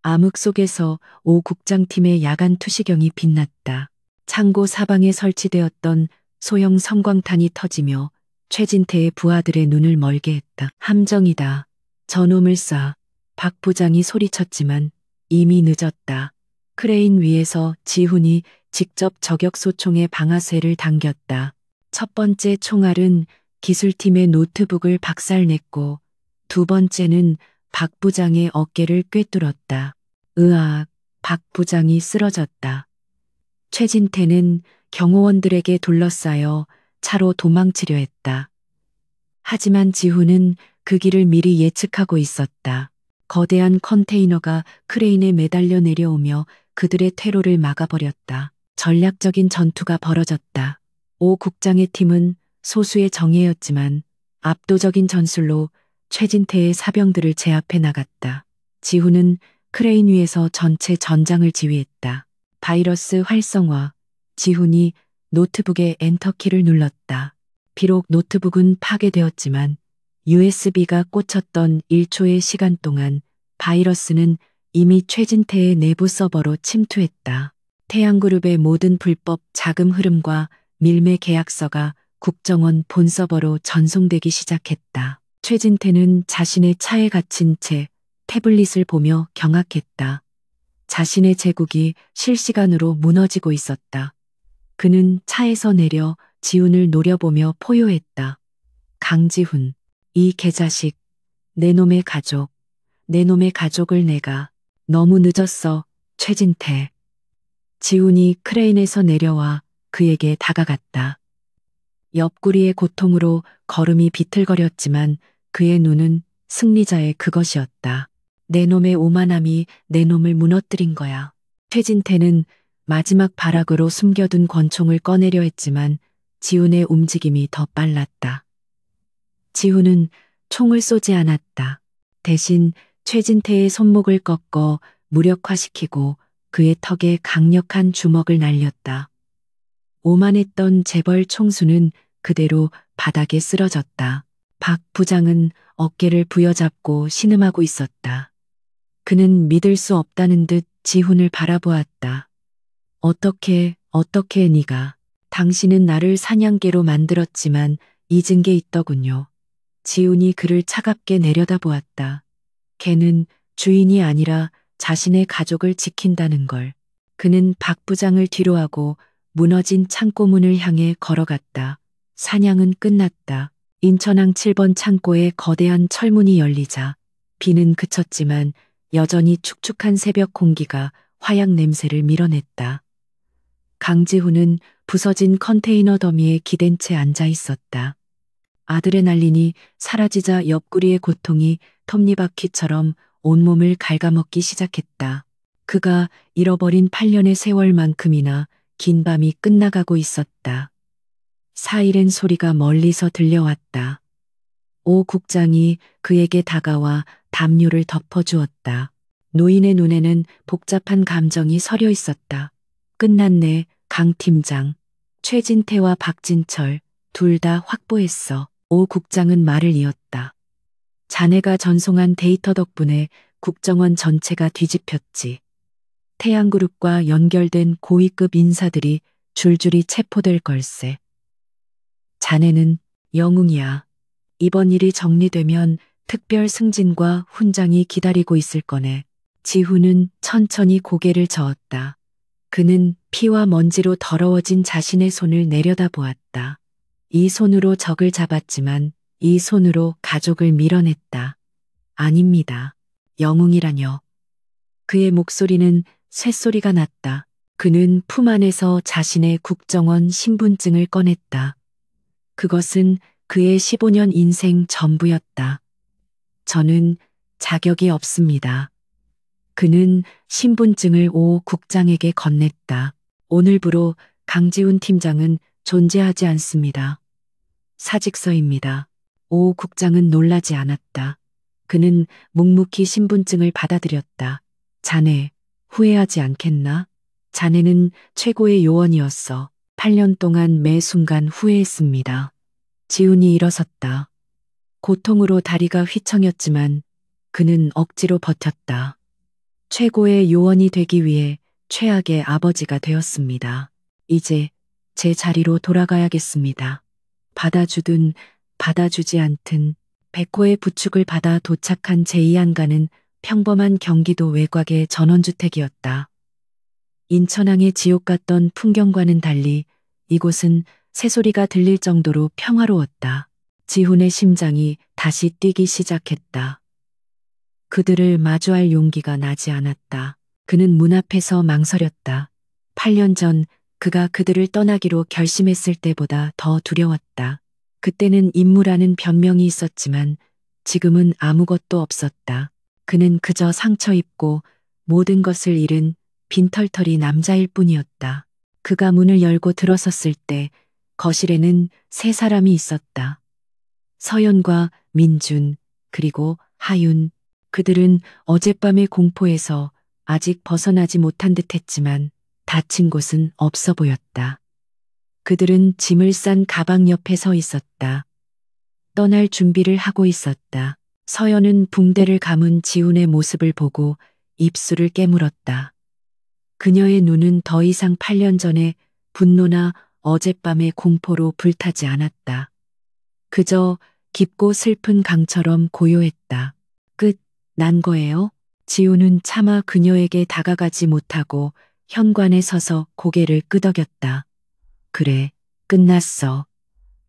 암흑 속에서 오 국장팀의 야간 투시경이 빛났다. 창고 사방에 설치되었던 소형 섬광탄이 터지며 최진태의 부하들의 눈을 멀게 했다. 함정이다. 저놈을 쏴. 박 부장이 소리쳤지만 이미 늦었다. 크레인 위에서 지훈이 직접 저격소총의 방아쇠를 당겼다. 첫 번째 총알은 기술팀의 노트북을 박살냈고 두 번째는 박 부장의 어깨를 꿰뚫었다. 으악, 박 부장이 쓰러졌다. 최진태는 경호원들에게 둘러싸여 차로 도망치려 했다. 하지만 지훈은 그 길을 미리 예측하고 있었다. 거대한 컨테이너가 크레인에 매달려 내려오며 그들의 퇴로를 막아버렸다. 전략적인 전투가 벌어졌다. 오 국장의 팀은 소수의 정예였지만 압도적인 전술로 최진태의 사병들을 제압해 나갔다. 지훈은 크레인 위에서 전체 전장을 지휘했다. 바이러스 활성화. 지훈이 노트북의 엔터키를 눌렀다. 비록 노트북은 파괴되었지만 USB가 꽂혔던 1초의 시간 동안 바이러스는 이미 최진태의 내부 서버로 침투했다. 태양그룹의 모든 불법 자금 흐름과 밀매 계약서가 국정원 본 서버로 전송되기 시작했다. 최진태는 자신의 차에 갇힌 채 태블릿을 보며 경악했다. 자신의 제국이 실시간으로 무너지고 있었다. 그는 차에서 내려 지훈을 노려보며 포효했다. 강지훈, 이 개자식, 내 놈의 가족, 내 놈의 가족을 내가. 너무 늦었어, 최진태. 지훈이 크레인에서 내려와 그에게 다가갔다. 옆구리의 고통으로 걸음이 비틀거렸지만 그의 눈은 승리자의 그것이었다. 내 놈의 오만함이 내 놈을 무너뜨린 거야. 최진태는 마지막 발악으로 숨겨둔 권총을 꺼내려 했지만 지훈의 움직임이 더 빨랐다. 지훈은 총을 쏘지 않았다. 대신 최진태의 손목을 꺾어 무력화시키고 그의 턱에 강력한 주먹을 날렸다. 오만했던 재벌 총수는 그대로 바닥에 쓰러졌다. 박 부장은 어깨를 부여잡고 신음하고 있었다. 그는 믿을 수 없다는 듯 지훈을 바라보았다. 어떻게 네가. 당신은 나를 사냥개로 만들었지만 잊은 게 있더군요. 지훈이 그를 차갑게 내려다보았다. 걔는 주인이 아니라 자신의 가족을 지킨다는 걸. 그는 박 부장을 뒤로하고 무너진 창고문을 향해 걸어갔다. 사냥은 끝났다. 인천항 7번 창고에 거대한 철문이 열리자 비는 그쳤지만 여전히 축축한 새벽 공기가 화약 냄새를 밀어냈다. 강지훈은 부서진 컨테이너 더미에 기댄 채 앉아 있었다. 아드레날린이 사라지자 옆구리의 고통이 톱니바퀴처럼 온몸을 갉아먹기 시작했다. 그가 잃어버린 8년의 세월만큼이나 긴 밤이 끝나가고 있었다. 사이렌 소리가 멀리서 들려왔다. 오 국장이 그에게 다가와 담요를 덮어주었다. 노인의 눈에는 복잡한 감정이 서려 있었다. 끝났네, 강 팀장. 최진태와 박진철 둘 다 확보했어. 오 국장은 말을 이었다. 자네가 전송한 데이터 덕분에 국정원 전체가 뒤집혔지. 태양그룹과 연결된 고위급 인사들이 줄줄이 체포될 걸세. 자네는 영웅이야. 이번 일이 정리되면 특별 승진과 훈장이 기다리고 있을 거네. 지훈은 천천히 고개를 저었다. 그는 피와 먼지로 더러워진 자신의 손을 내려다보았다. 이 손으로 적을 잡았지만 이 손으로 가족을 밀어냈다. 아닙니다. 영웅이라뇨. 그의 목소리는 쇳소리가 났다. 그는 품 안에서 자신의 국정원 신분증을 꺼냈다. 그것은 그의 15년 인생 전부였다. 저는 자격이 없습니다. 그는 신분증을 오 국장에게 건넸다. 오늘부로 강지훈 팀장은 존재하지 않습니다. 사직서입니다. 오 국장은 놀라지 않았다. 그는 묵묵히 신분증을 받아들였다. 자네, 후회하지 않겠나? 자네는 최고의 요원이었어. 8년 동안 매 순간 후회했습니다. 지훈이 일어섰다. 고통으로 다리가 휘청였지만 그는 억지로 버텼다. 최고의 요원이 되기 위해 최악의 아버지가 되었습니다. 이제 제 자리로 돌아가야겠습니다. 받아주든 받아주지 않든 백호의 부축을 받아 도착한 제2한가는 평범한 경기도 외곽의 전원주택이었다. 인천항의 지옥 같던 풍경과는 달리 이곳은 새소리가 들릴 정도로 평화로웠다. 지훈의 심장이 다시 뛰기 시작했다. 그들을 마주할 용기가 나지 않았다. 그는 문 앞에서 망설였다. 8년 전 그가 그들을 떠나기로 결심했을 때보다 더 두려웠다. 그때는 임무라는 변명이 있었지만 지금은 아무것도 없었다. 그는 그저 상처 입고 모든 것을 잃은 빈털터리 남자일 뿐이었다. 그가 문을 열고 들어섰을 때 거실에는 세 사람이 있었다. 서연과 민준, 그리고 하윤. 그들은 어젯밤의 공포에서 아직 벗어나지 못한 듯 했지만 다친 곳은 없어 보였다. 그들은 짐을 싼 가방 옆에 서 있었다. 떠날 준비를 하고 있었다. 서연은 붕대를 감은 지훈의 모습을 보고 입술을 깨물었다. 그녀의 눈은 더 이상 8년 전의 분노나 어젯밤의 공포로 불타지 않았다. 그저 깊고 슬픈 강처럼 고요했다. 끝, 난 거예요? 지훈은 차마 그녀에게 다가가지 못하고 현관에 서서 고개를 끄덕였다. 그래, 끝났어.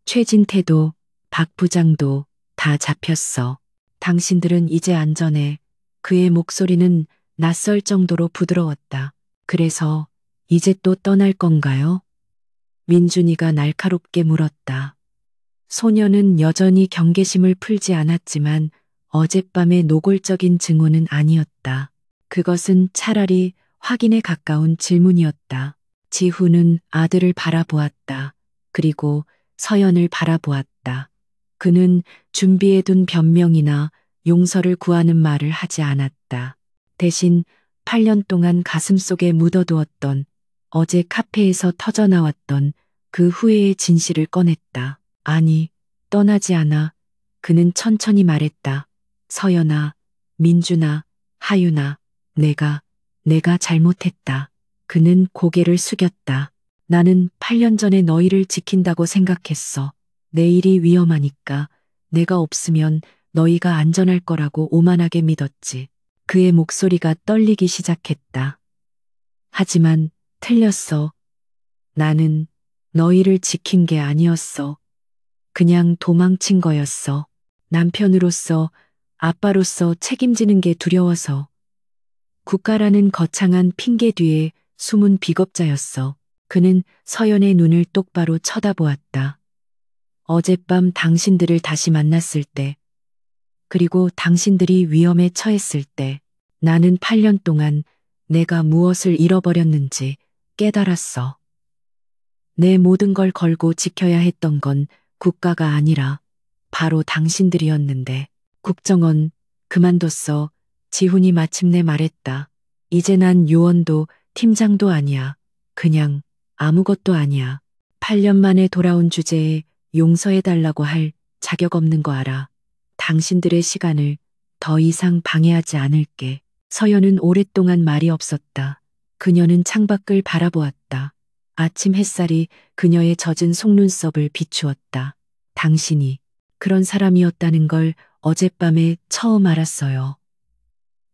최진태도 박 부장도 다 잡혔어. 당신들은 이제 안전해. 그의 목소리는 낯설 정도로 부드러웠다. 그래서 이제 또 떠날 건가요? 민준이가 날카롭게 물었다. 소녀는 여전히 경계심을 풀지 않았지만 어젯밤의 노골적인 증오는 아니었다. 그것은 차라리 확인에 가까운 질문이었다. 지훈은 아들을 바라보았다. 그리고 서연을 바라보았다. 그는 준비해둔 변명이나 용서를 구하는 말을 하지 않았다. 대신 8년 동안 가슴속에 묻어두었던 어제 카페에서 터져나왔던 그 후회의 진실을 꺼냈다. 아니, 떠나지 않아. 그는 천천히 말했다. 서연아, 민준아, 하윤아, 내가 잘못했다. 그는 고개를 숙였다. 나는 8년 전에 너희를 지킨다고 생각했어. 내일이 위험하니까 내가 없으면 너희가 안전할 거라고 오만하게 믿었지. 그의 목소리가 떨리기 시작했다. 하지만 틀렸어. 나는 너희를 지킨 게 아니었어. 그냥 도망친 거였어. 남편으로서, 아빠로서 책임지는 게 두려워서. 국가라는 거창한 핑계 뒤에 숨은 비겁자였어. 그는 서연의 눈을 똑바로 쳐다보았다. 어젯밤 당신들을 다시 만났을 때, 그리고 당신들이 위험에 처했을 때, 나는 8년 동안 내가 무엇을 잃어버렸는지 깨달았어. 내 모든 걸 걸고 지켜야 했던 건 국가가 아니라 바로 당신들이었는데, 국정원 그만뒀어. 지훈이 마침내 말했다. 이제 난 요원도 팀장도 아니야. 그냥 아무것도 아니야. 8년 만에 돌아온 주제에 용서해달라고 할 자격 없는 거 알아. 당신들의 시간을 더 이상 방해하지 않을게. 서연은 오랫동안 말이 없었다. 그녀는 창밖을 바라보았다. 아침 햇살이 그녀의 젖은 속눈썹을 비추었다. 당신이 그런 사람이었다는 걸 어젯밤에 처음 알았어요.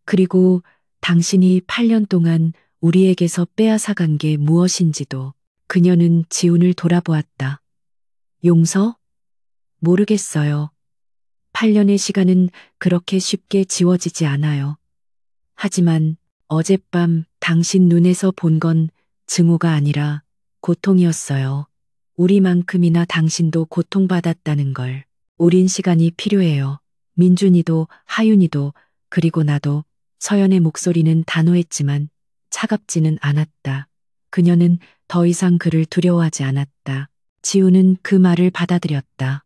그리고 당신이 8년 동안 우리에게서 빼앗아간 게 무엇인지도. 그녀는 지훈을 돌아보았다. 용서? 모르겠어요. 8년의 시간은 그렇게 쉽게 지워지지 않아요. 하지만 어젯밤 당신 눈에서 본 건 증오가 아니라 고통이었어요. 우리만큼이나 당신도 고통받았다는 걸. 우린 시간이 필요해요. 민준이도 하윤이도 그리고 나도. 서연의 목소리는 단호했지만 차갑지는 않았다. 그녀는 더 이상 그를 두려워하지 않았다. 지우는 그 말을 받아들였다.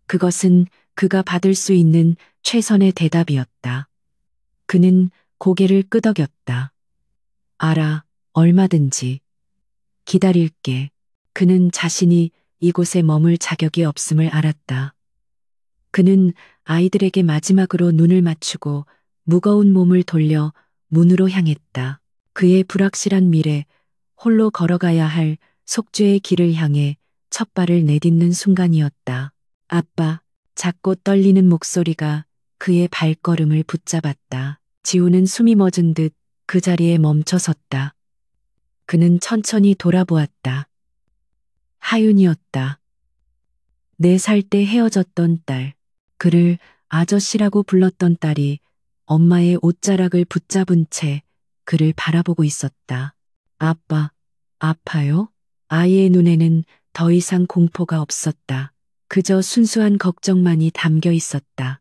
그것은 그가 받을 수 있는 최선의 대답이었다. 그는 고개를 끄덕였다. 알아, 얼마든지. 기다릴게. 그는 자신이 이곳에 머물 자격이 없음을 알았다. 그는 아이들에게 마지막으로 눈을 맞추고 무거운 몸을 돌려 문으로 향했다. 그의 불확실한 미래, 홀로 걸어가야 할 속죄의 길을 향해 첫 발을 내딛는 순간이었다. 아빠, 작고 떨리는 목소리가 그의 발걸음을 붙잡았다. 지우는 숨이 멎은 듯 그 자리에 멈춰 섰다. 그는 천천히 돌아보았다. 하윤이었다. 4살 때 헤어졌던 딸. 그를 아저씨라고 불렀던 딸이 엄마의 옷자락을 붙잡은 채 그를 바라보고 있었다. 아빠, 아파요? 아이의 눈에는 더 이상 공포가 없었다. 그저 순수한 걱정만이 담겨 있었다.